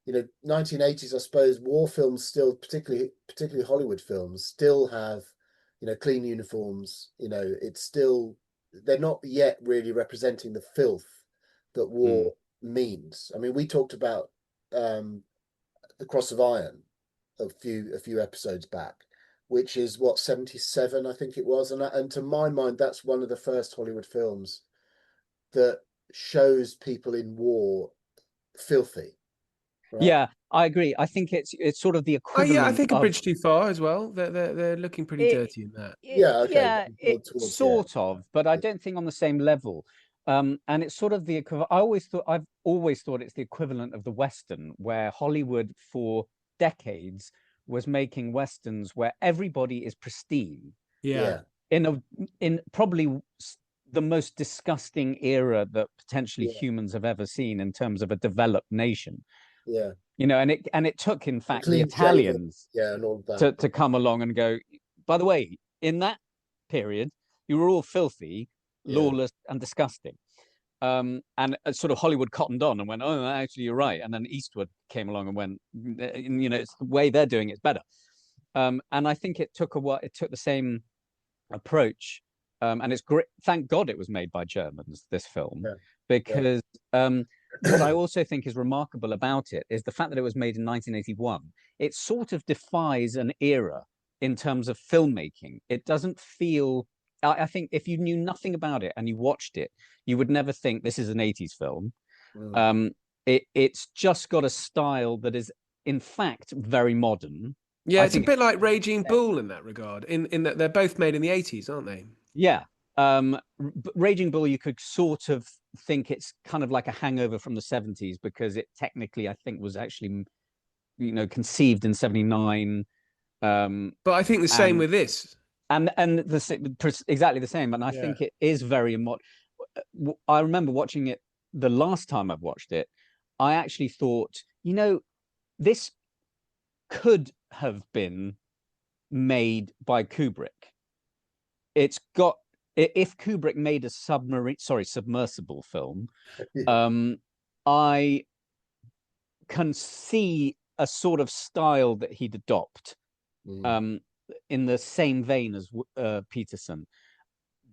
1980s, I suppose, war films still, particularly Hollywood films, still have clean uniforms. It's still, they're not yet really representing the filth that war means. I mean, we talked about the Cross of Iron a few episodes back, which is what, 77, I think it was, and to my mind, that's one of the first Hollywood films that shows people in war filthy. Right? Yeah, I agree. I think it's sort of the equivalent. Yeah, I think A of Bridge Too Far as well. They're looking pretty dirty in that. Yeah, okay. Yeah, sort of, but I don't think on the same level. And it's sort of the I've always thought it's the equivalent of the Western, where Hollywood for decades was making Westerns where everybody is pristine. Yeah. In probably the most disgusting era that potentially humans have ever seen in terms of a developed nation. Yeah. And it took, in fact, the Italians and all that. to come along and go, by the way, in that period, you were all filthy, lawless, and disgusting. And sort of Hollywood cottoned on and went, oh, actually, you're right. And then Eastwood came along and went, it's the way they're doing it's better. And I think it took the same approach. And it's great. Thank God it was made by Germans, this film, because what I also think is remarkable about it is the fact that it was made in 1981. It sort of defies an era in terms of filmmaking. It doesn't feel, I think if you knew nothing about it and you watched it, you would never think this is an 80s film. It's just got a style that is, in fact, very modern. Yeah, it's a bit like Raging Bull in that regard, in that they're both made in the 80s, aren't they? Yeah. Raging Bull, you could sort of think it's kind of like a hangover from the 70s, because it technically, I think, was actually, conceived in 79. But I think the same with this. And exactly the same. And I think it is very I remember watching it the last time I've watched it. I actually thought, this could have been made by Kubrick. It's got, if Kubrick made a submersible film, I can see a sort of style that he'd adopt, in the same vein as Peterson.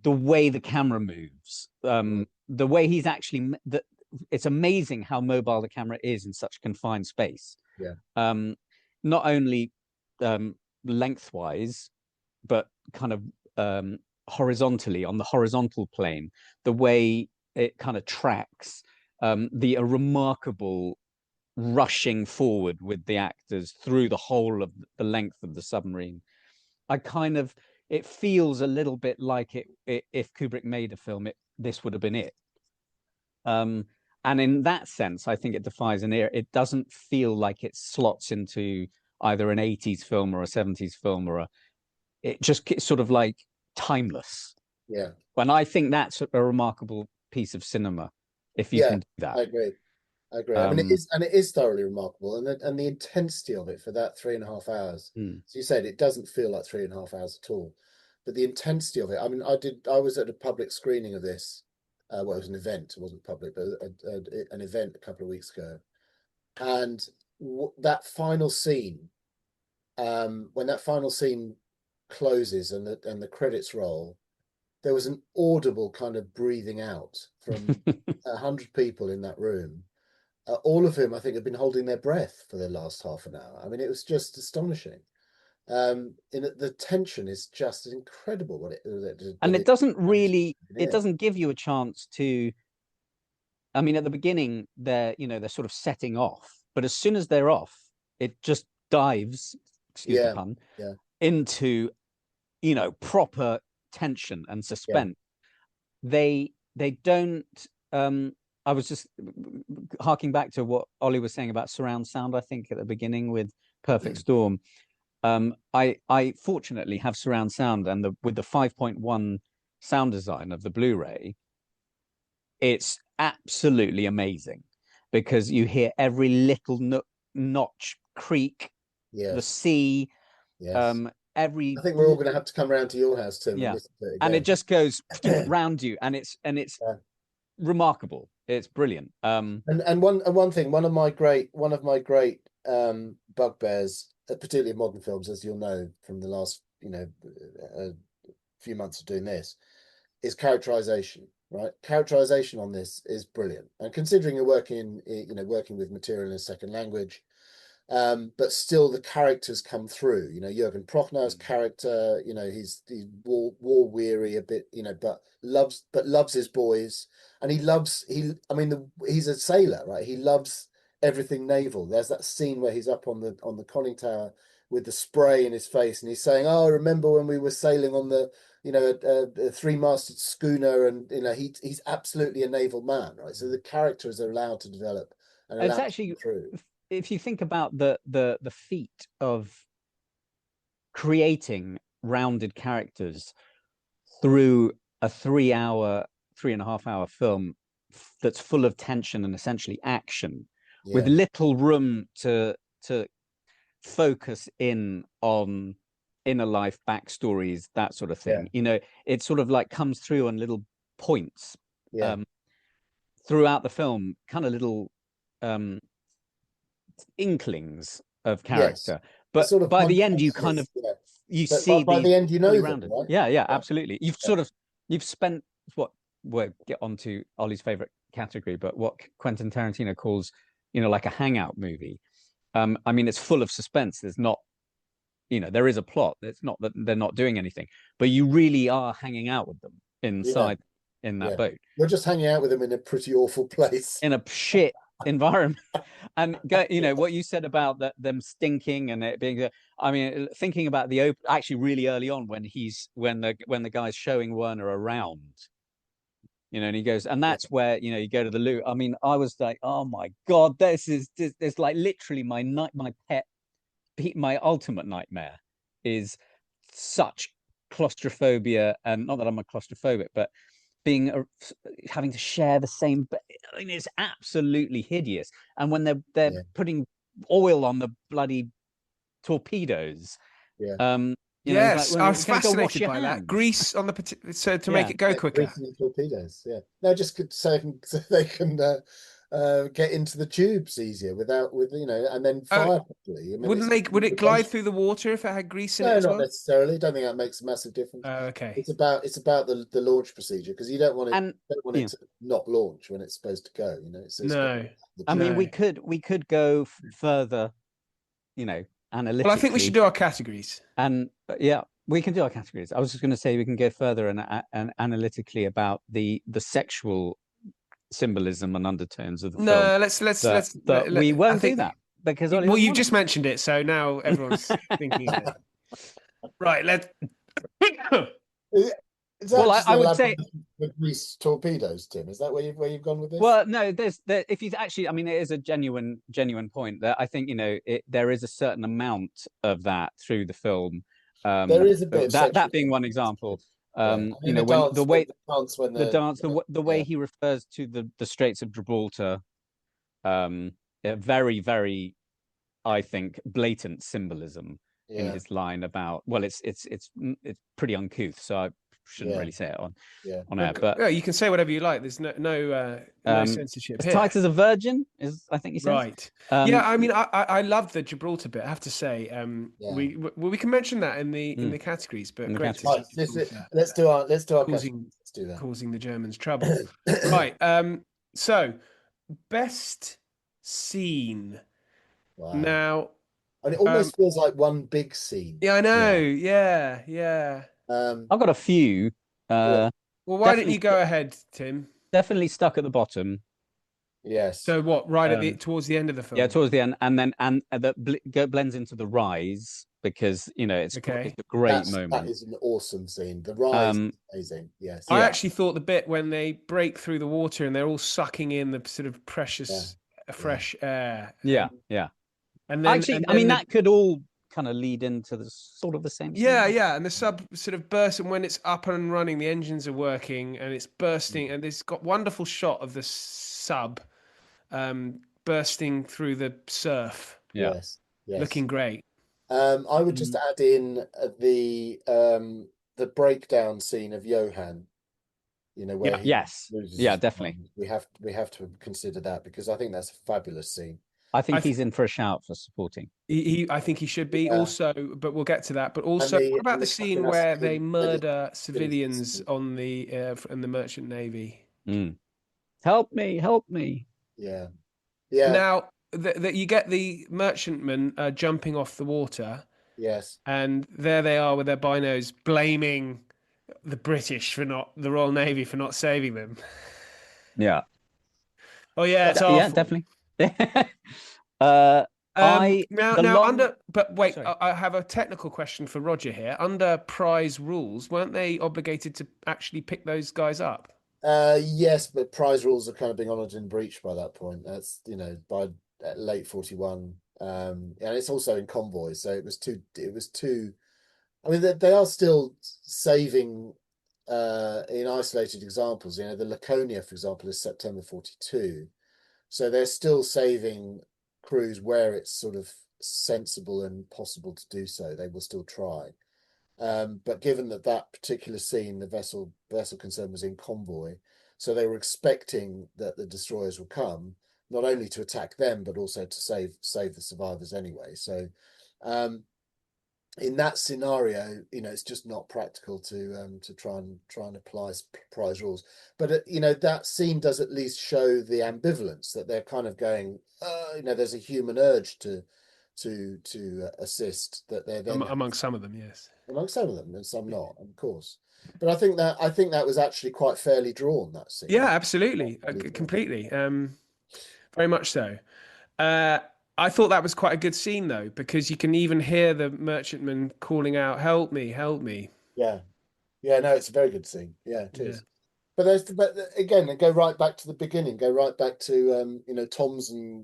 The way the camera moves, the way he's actually, it's amazing how mobile the camera is in such confined space. Not only lengthwise, but kind of horizontally, on the horizontal plane, the way it kind of tracks, the remarkable rushing forward with the actors through the whole of the length of the submarine. It feels a little bit like if Kubrick made a film, this would have been it. And in that sense, I think it defies an era. It doesn't feel like it slots into either an 80s film or a 70s film, it's sort of like timeless. Yeah. And I think that's a remarkable piece of cinema, if you can do that. I agree. I mean, it is thoroughly remarkable, and the intensity of it for that 3.5 hours. As you said, it doesn't feel like 3.5 hours at all, but the intensity of it. I mean, I was at a public screening of this. Well, it was an event. It wasn't public, but an event a couple of weeks ago, and that final scene, when that final scene closes and the credits roll, there was an audible kind of breathing out from 100 people in that room. All of whom I think have been holding their breath for the last half an hour. I mean, it was just astonishing. The tension is just incredible. It doesn't really, it doesn't give you a chance to. I mean, at the beginning, they're sort of setting off, but as soon as they're off, it just dives, excuse the pun, into proper tension and suspense. They don't. I was just harking back to what Ollie was saying about surround sound, I think, at the beginning with Perfect Storm. I fortunately have surround sound, and with the 5.1 sound design of the Blu-ray, it's absolutely amazing, because you hear every little notch creak the sea, Yes. every I think we're all going to have to come round to your house, Tim, Yeah. and listen to it and it again. just goes round you, and it's Yeah. remarkable. It's brilliant. And one thing, one of my great bugbears, particularly in modern films, as you'll know from the last few months of doing this, is characterization. Right, characterization on this is brilliant, and considering you're working with material in a second language, but still the characters come through. Jürgen Prochnau's character, he's war weary a bit, but loves his boys, and he's a sailor, right? He loves everything naval. There's that scene where he's up on the conning tower with the spray in his face, and he's saying, "Oh, remember when we were sailing on the a three-masted schooner?" And he's absolutely a naval man, right? So the characters are allowed to develop and It's allowed actually, to come through. if you think about the feat of creating rounded characters through a 3.5 hour film that's full of tension and essentially action, with little room to focus in on inner life backstories, that sort of thing. It sort of like comes through on little points throughout the film, kind of little inklings of character. But sort of by the end, you kind of you see by the end, fully them, rounded. right? Yeah, absolutely. You've spent what we'll get onto Ollie's favorite category, but what Quentin Tarantino calls, like a hangout movie. I mean, it's full of suspense. There's not, there is a plot. It's not that they're not doing anything, but you really are hanging out with them inside in that boat. You're just hanging out with them in a pretty awful place, in a shit environment. And what you said about them stinking and it being, I mean, thinking about actually really early on when the guy's showing Werner around, and he goes, and that's where you go to the loo. I mean, I was like, oh my god, this is like literally my ultimate nightmare is such claustrophobia. And not that I'm a claustrophobic, but having to share the same, I mean, it's absolutely hideous. And when they're putting oil on the bloody torpedoes, yes, like, I was fascinated by that. Grease on to make it go quicker. Torpedoes, no, just so they can get into the tubes easier and then fire properly. I mean, would it glide through the water if it had grease in it? No, not necessarily. I don't think that makes a massive difference. Oh, okay. It's about the launch procedure, because you don't want it to not launch when it's supposed to go. No, I mean, we could go further, analytically. Well, I think we should do our categories. And we can do our categories. I was just going to say we can go further and analytically about the sexual symbolism and undertones of the film. No, let's. We won't do that because you just mentioned it, so now everyone's thinking of it. Right, let's. I would say the grease torpedoes, Tim. Is that where you've gone with this? Well, no. If you actually, I mean, it is a genuine point. That I think there is a certain amount of that through the film. There is a bit that being one example. The way he refers to the Straits of Gibraltar, very, very, I think, blatant symbolism in his line about. Well, it's pretty uncouth, so I shouldn't really say it on air. But you can say whatever you like. There's no censorship here. Tight as a virgin is, I think he says. Right. I mean, I love the Gibraltar bit. I have to say, we can mention that in the categories. But great. Let's do our causing the Germans trouble. Right. So, best scene. Wow. Now, and it almost feels like one big scene. Yeah, I know. Yeah. I've got a few. Well, why don't you go ahead, Tim? Definitely Stuck at the Bottom. Yes. So what? Right towards the end of the film. Yeah, towards the end, and that blends into The Rise, because it's a great moment. That is an awesome scene. The Rise is amazing. Yes. I actually thought the bit when they break through the water and they're all sucking in the sort of precious fresh air. Yeah. And then, that could all kind of lead into the sort of the same thing. And the sub sort of bursts, and when it's up and running, the engines are working and it's bursting, and it's got wonderful shot of the sub bursting through the surf. Yes. Looking great. I would just add in the breakdown scene of Johan, where Yeah. he Yes. loses Yeah, his definitely. mind. We have to consider that because I think that's a fabulous scene. I think I he's in for a shout for supporting. I think he should be Yeah. also, but we'll get to that. But And also, what about and the I think scene that's where they the biggest murder ability civilians scene. on the in the merchant navy? Mm. Help me, help me. Yeah. Yeah. Now that you get the merchantmen jumping off the water, Yes. and there they are with their binos blaming the British for not the Royal Navy for not saving them. Yeah. Oh yeah, it's Yeah, awful. definitely. uh I Now, the long but wait, sorry. I have a technical question for Roger here. Under prize rules, weren't they obligated to actually pick those guys up? Yes, but prize rules are kind of being honoured in breach by that point. That's by late 41. And it's also in convoy, so it was too. I mean, they are still saving in isolated examples. The Laconia, for example, is September 42. So they're still saving crews where it's sort of sensible and possible to do so. They will still try. But given that particular scene, the vessel concern was in convoy, so they were expecting that the destroyers would come, not only to attack them, but also to save the survivors anyway. So um, in that scenario, it's just not practical to try and apply prize rules. But that scene does at least show the ambivalence that they're kind of going. There's a human urge to assist that they're then Among some of them, yes. among some of them and some not, of course. But I think that was actually quite fairly drawn, that scene. Yeah, absolutely, Fairly drawn. completely, very much so. Uh, I thought that was quite a good scene though, because you can even hear the merchantman calling out, "Help me, help me!" Yeah, yeah, no, it's a very good scene. Yeah, it Yeah, is. But again, go right back to the beginning. Go right back to Tom's in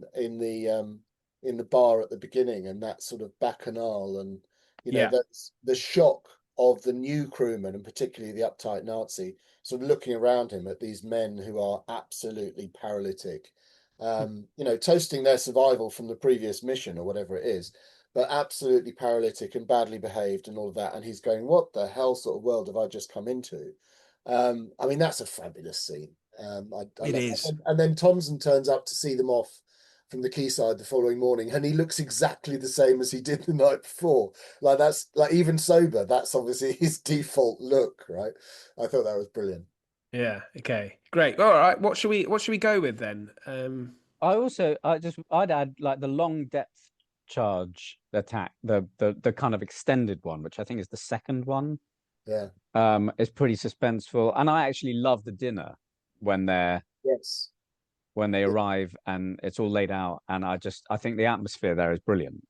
the bar at the beginning, and that sort of bacchanal, and yeah, that's the shock of the new crewman, and particularly the uptight Nazi, sort of looking around him at these men who are absolutely paralytic, toasting their survival from the previous mission or whatever it is, but absolutely paralytic and badly behaved and all of that. And he's going, "What the hell sort of world have I just come into?" I mean, that's a fabulous scene. I it love that. is. And then Thomson turns up to see them off from the quayside the following morning, and he looks exactly the same as he did the night before. Like that's like even sober, that's obviously his default look, right? I thought that was brilliant. Yeah. Okay. Great. All right. What should we go with then? I'd add like the long depth charge attack, the kind of extended one, which I think is the second one. Yeah. Is pretty suspenseful. And I actually love the dinner when Yes. they arrive and it's all laid out. And I think the atmosphere there is brilliant.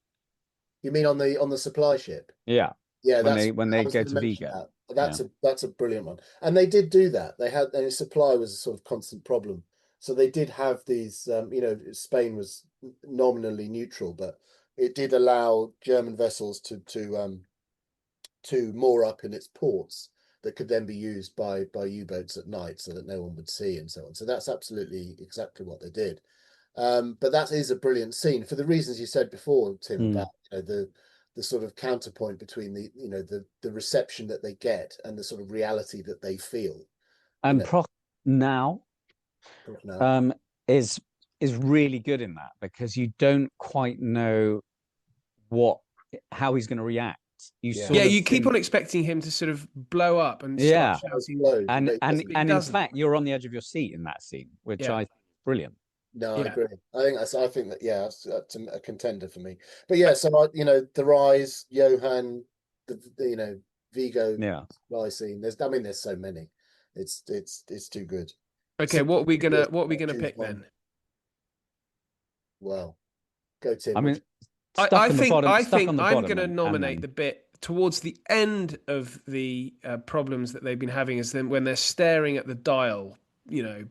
You mean on the supply ship? Yeah. Yeah, When I they was go going to to mention Vigo. that. Yeah. That's a brilliant one, and they did do that. They had their supply was a sort of constant problem, so they did have these. Spain was nominally neutral, but it did allow German vessels to moor up in its ports that could then be used by U-boats at night, so that no one would see and so on. So that's absolutely exactly what they did. But that is a brilliant scene for the reasons you said before, Tim, about the sort of counterpoint between the reception that they get and the sort of reality that they feel. And Proch now No. is really good in that because you don't quite know how he's going to react. You Yeah. sort Yeah, of you keep think, on expecting him to sort of blow up and yeah, start shouting. Blows, and but and He and in doesn't. fact, you're on the edge of your seat in that scene, which Yeah. I think is brilliant. No, I Yeah. agree. I think that that's a contender for me. But yeah, so the rise, Johan, the Vigo Yeah. rise scene. There's so many. It's too good. Okay, So what are we gonna choose pick one. then? Well, go Tim. I mean, I, stuck I on the think bottom, I stuck on think the I'm bottom, gonna and nominate then the bit towards the end of the problems that they've been having is then when they're staring at the dial, Yeah,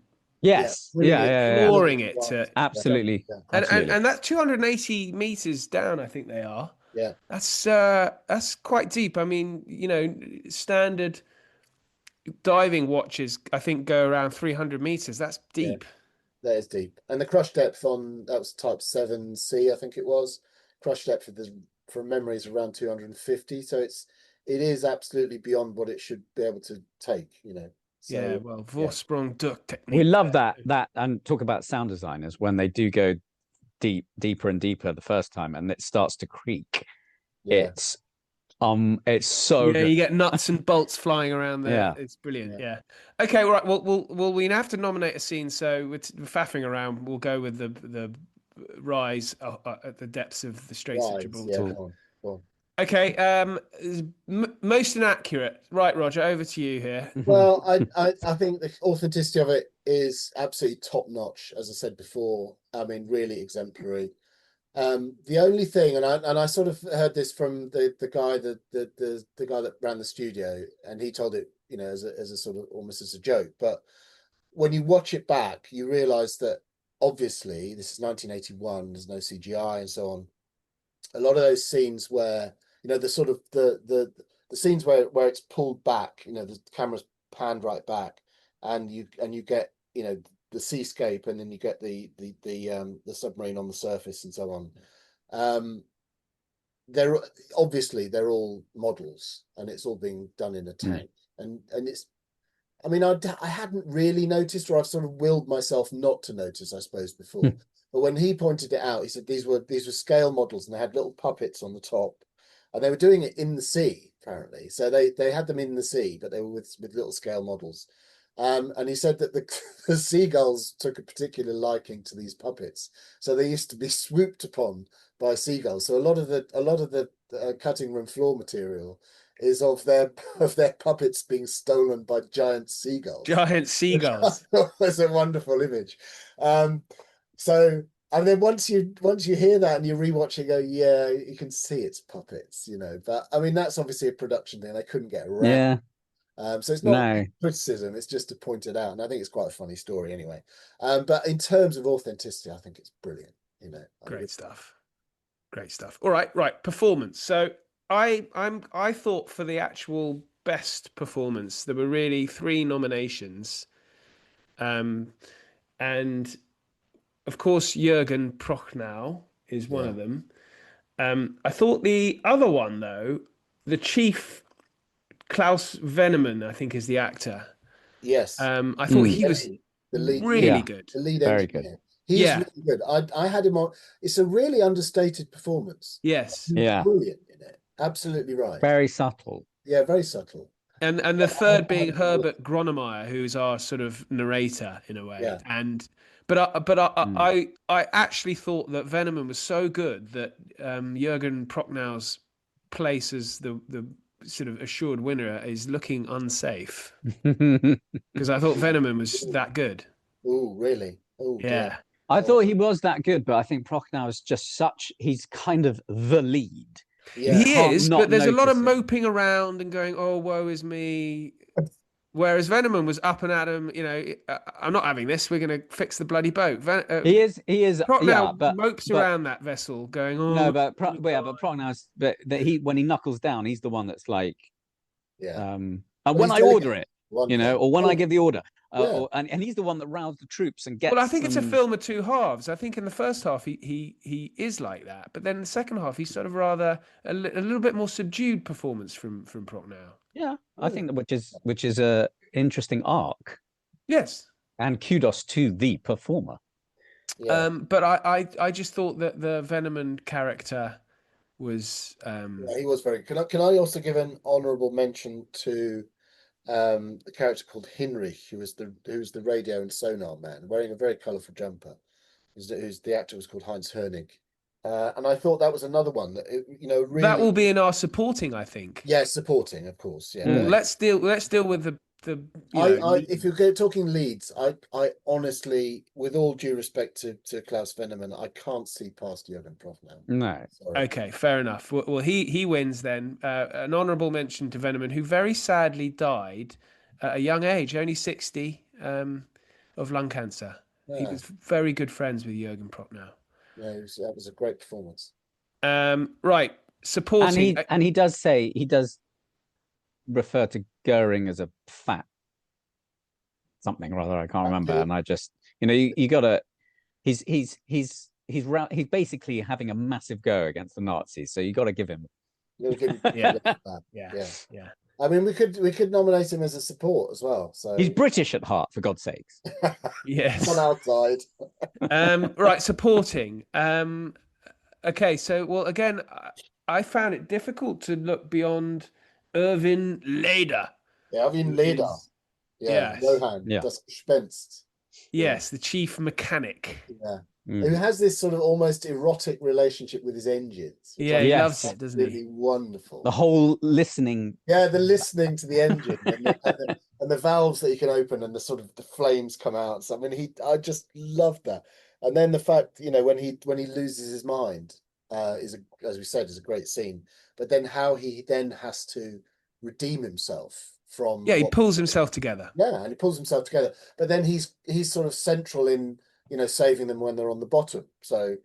yes, brilliant, yeah, imploring brilliant it design. to absolutely, Yeah, and that's 280 meters down, I think they are. yeah, That's quite deep. I mean, standard diving watches, I think, go around 300 meters. That's yeah. deep. That is deep. And the crush depth on that was Type 7C, I think it was. Crush depth is from memory is around 250. So it is absolutely beyond what it should be able to take, you know. So Yeah, well, yeah. Vorsprung Duck technique. We love that and talk about sound designers when they do go deeper and deeper the first time and it starts to creak. Yeah. It's so Yeah, good. you get nuts and bolts flying around there. Yeah. It's brilliant. Yeah. Okay, right. Well, we have to nominate a scene. So we're faffing around. We'll go with the rise at the depths of the Straits of Right. Gibraltar. Yeah, come on. Okay. Most inaccurate. Right, Roger. Over to you here. Well, I think the authenticity of it is absolutely top notch, as I said before. I mean, really exemplary. The only thing, and I sort of heard this from the guy the guy that ran the studio, and he told it, you know, as a sort of almost as a joke. But when you watch it back, you realise that obviously this is 1981. There's no CGI and so on. A lot of those scenes where, you know, the sort of the scenes where it's pulled back, you know, the camera's panned right back, and you get, you know, the seascape, and then you get the submarine on the surface and so on. They're all models, and it's all being done in a tank, and it's. I mean, I hadn't really noticed, or I've sort of willed myself not to notice, I suppose, before. But when he pointed it out, he said these were scale models, and they had little puppets on the top, and they were doing it in the sea apparently. So they had them in the sea, but they were with little scale models. And he said that the seagulls took a particular liking to these puppets, so they used to be swooped upon by seagulls. So a lot of the cutting room floor material is of their puppets being stolen by giant seagulls. Giant seagulls. It's a wonderful image. So, and then once you hear that and you rewatch it, go, yeah, you can see it's puppets, you know. But I mean, that's obviously a production thing. They couldn't get around. Yeah. So it's not criticism, it's just to point it out. And I think it's quite a funny story anyway. But in terms of authenticity, I think it's brilliant, you know. Great stuff. All right. Performance. So I thought for the actual best performance, there were really 3 nominations. And of course, Jürgen Prochnow is one of them. I thought the other one, though, the chief, Klaus Veneman, I think is the actor. Yes. I thought he was really good. The lead Very engineer. He is really good. I had him on. It's a really understated performance. Yes. Yeah. Brilliant in it. Absolutely right. Very subtle. Yeah, very subtle. And the third being Herbert Grönemeyer, who's our sort of narrator in a way. Yeah. But I actually thought that Veneman was so good that Jürgen Prochnow's place as the sort of assured winner is looking unsafe, because I thought Veneman was that good. Oh, really? Oh, yeah. I thought he was that good, but I think Prochnow is just he's kind of the lead. Yeah. He is, but there's a lot of him. moping around and going, oh, woe is me. Whereas Veneman was up and at him, you know, I'm not having this. We're going to fix the bloody boat. He is. Prochnow Yeah, mopes around that vessel, going, oh. No, but Prochnow's, but when he knuckles down, he's the one that's like, and when I order it, you know, or when I give the order, and he's the one that roused the troops and gets. Well, I think it's a film of 2 halves. I think in the first half he is like that, but then in the second half he's sort of rather a little bit more subdued performance from Prochnow. Yeah, I think that which is a interesting arc. Yes, and kudos to the performer. Yeah. But I just thought that the Veneman character was. He was very. Can I also give an honourable mention to the character called Hinrich, who's the radio and sonar man, wearing a very colourful jumper. Who's the actor was called Heinz Hernig. And I thought that was another one that, you know, really. That will be in our supporting, I think. Yeah, supporting, of course. Yeah. Let's deal with the. If you're talking leads, I honestly, with all due respect to Klaus Veneman, I can't see past Jürgen Prochnow. No. Sorry. Okay, fair enough. Well, he wins then. An honourable mention to Veneman, who very sadly died at a young age, only 60, of lung cancer. Yeah. He was very good friends with Jürgen Prochnow. Yeah, that was a great performance. Right, supporting, and he does refer to Goering as a fat something or other. I can't remember, and I just, you know, you gotta. He's he's basically having a massive go against the Nazis. So you got to give him. We'll give him Yeah. that. Yeah. Yeah. Yeah. I mean, we could nominate him as a support as well. So He's British at heart, for God's sakes. Yes. on our side. Right, supporting. Okay, so well, again, I found it difficult to look beyond Irvin Leder. Ja, wie ein who Leder. is- Yeah, Yes. Johann, Yeah. das Gespenst. Yes, the chief mechanic. Yeah. Mm. Who has this sort of almost erotic relationship with his engines. which Yeah, I he Yes. loves it, doesn't he? Absolutely wonderful. The whole listening. Yeah, the listening to the engine and the valves that you can open and the sort of the flames come out. So I mean, I just loved that. And then the fact, when he loses his mind, as we said, is a great scene. But then how he then has to redeem himself from Yeah, he pulls himself together. Yeah, and he pulls himself together. But then he's sort of central in saving them when they're on the bottom. So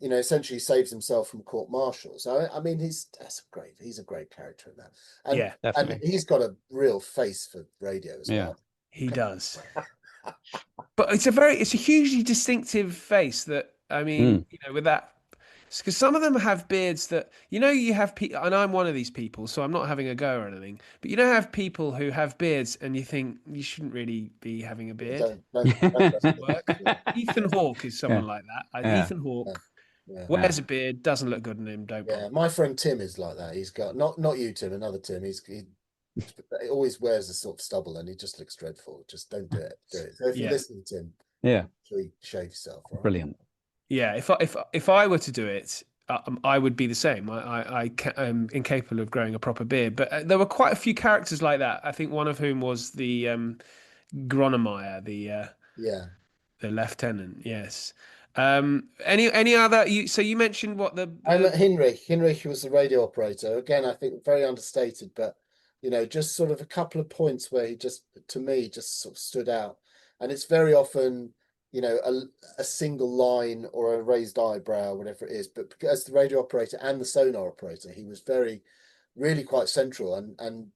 essentially saves himself from court martial. So I mean, he's a great character in that. And, Yeah, definitely. And he's got a real face for radio as well. He does. But it's a hugely distinctive face that, I mean, with that, because some of them have beards that, you have people, and I'm one of these people, so I'm not having a go or anything, but have people who have beards and you think you shouldn't really be having a beard. Don't Work. Ethan Hawke is someone like that. Yeah. Ethan Hawke Yeah. wears a beard, doesn't look good on him, don't Yeah, bother. my friend Tim is like that. He's got not you, Tim, another Tim. He always wears a sort of stubble and he just looks dreadful. Just don't do it. Do it. So if you're listening to Tim, actually shave yourself. Right? Brilliant. Yeah, if I were to do it, I would be the same. I'm incapable of growing a proper beard. But there were quite a few characters like that. I think one of whom was the Gronemeyer, the lieutenant. Yes. Any other? So you mentioned what the Hinrich. Hinrich was the radio operator. Again, I think very understated, but just sort of a couple of points where he just sort of stood out. And it's very often a single line or a raised eyebrow, whatever it is. But as the radio operator and the sonar operator, he was really quite central. And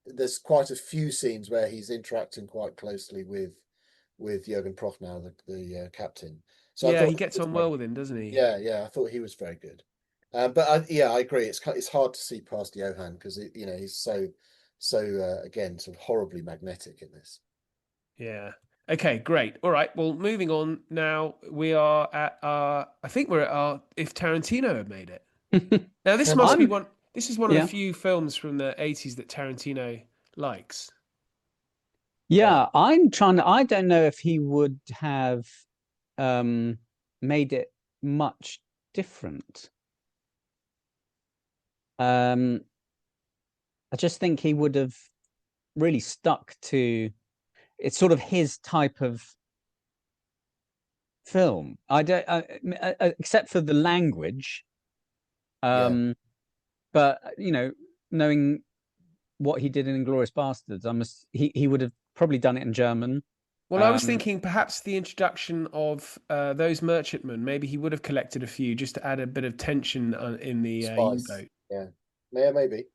there's quite a few scenes where he's interacting quite closely with Jürgen Prochnow, the captain. So he gets on well with him, doesn't he? Yeah. I thought he was very good. But I agree. It's hard to see past Johann because he's so again sort of horribly magnetic in this. Yeah. Okay, great. All right. Well, moving on now, we are at I think we're at if Tarantino had made it. Now, this must be one. This is one of the few films from the 80s that Tarantino likes. Yeah, I don't know if he would have made it much different. I just think he would have really stuck to it's sort of his type of film. I don't except for the language. But knowing what he did in Inglourious Bastards, he would have probably done it in German. Well, I was thinking perhaps the introduction of those merchantmen, maybe he would have collected a few just to add a bit of tension in the U-boat. Yeah, maybe.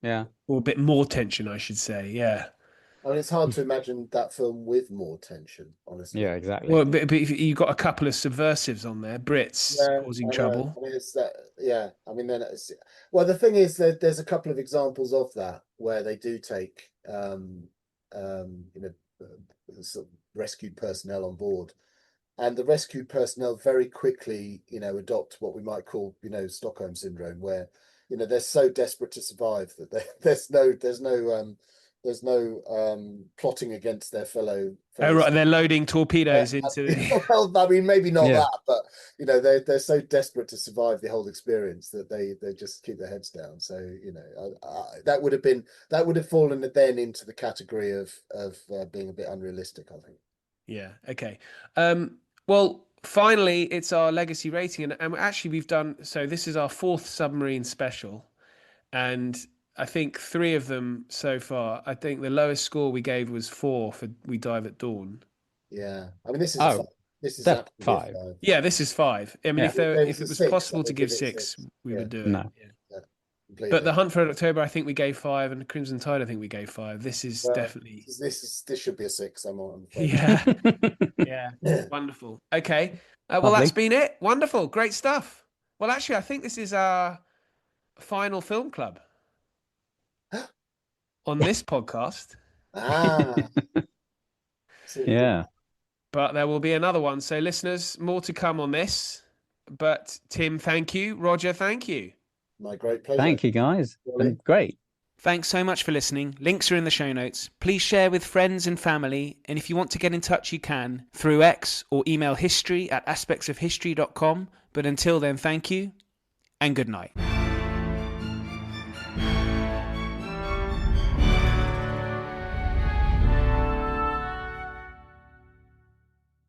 Yeah. Or a bit more tension, I should say. Yeah. I mean, it's hard to imagine that film with more tension, honestly. Yeah, exactly. Well, but if you've got a couple of subversives on there, Brits causing trouble. I mean, it's that. Yeah, I mean, then the thing is that there's a couple of examples of that where they do take, sort of rescued personnel on board, and the rescued personnel very quickly, adopt what we might call, Stockholm syndrome, where, they're so desperate to survive that there's no plotting against their fellow. Oh, right, they're loading torpedoes into. Well, I mean, maybe not that, but they're so desperate to survive the whole experience that they just keep their heads down. So that would have fallen then into the category of being a bit unrealistic, I think. Yeah. Okay. Well, finally, it's our legacy rating, and actually we've done so. This is our 4th submarine special, and I think 3 of them so far. I think the lowest score we gave was 4 for We Dive at Dawn. Yeah, I mean this is this is 5. Yeah, this is 5. I mean, if it was possible to give 6, we would do it. No. completely. But The Hunt for Red October, I think we gave 5, and Crimson Tide, I think we gave 5. This is definitely this should be a 6. I'm afraid. yeah, yeah, wonderful. Okay, well, Lovely. that's been it. Wonderful, great stuff. Well, actually, I think this is our final film club on this podcast. Yeah. But there will be another one. So, listeners, more to come on this. But Tim, thank you. Roger, thank you. My great pleasure. Thank you, guys. Been great. Thanks so much for listening. Links are in the show notes. Please share with friends and family. And if you want to get in touch, you can through X or email history@aspectsofhistory.com. But until then, thank you and good night.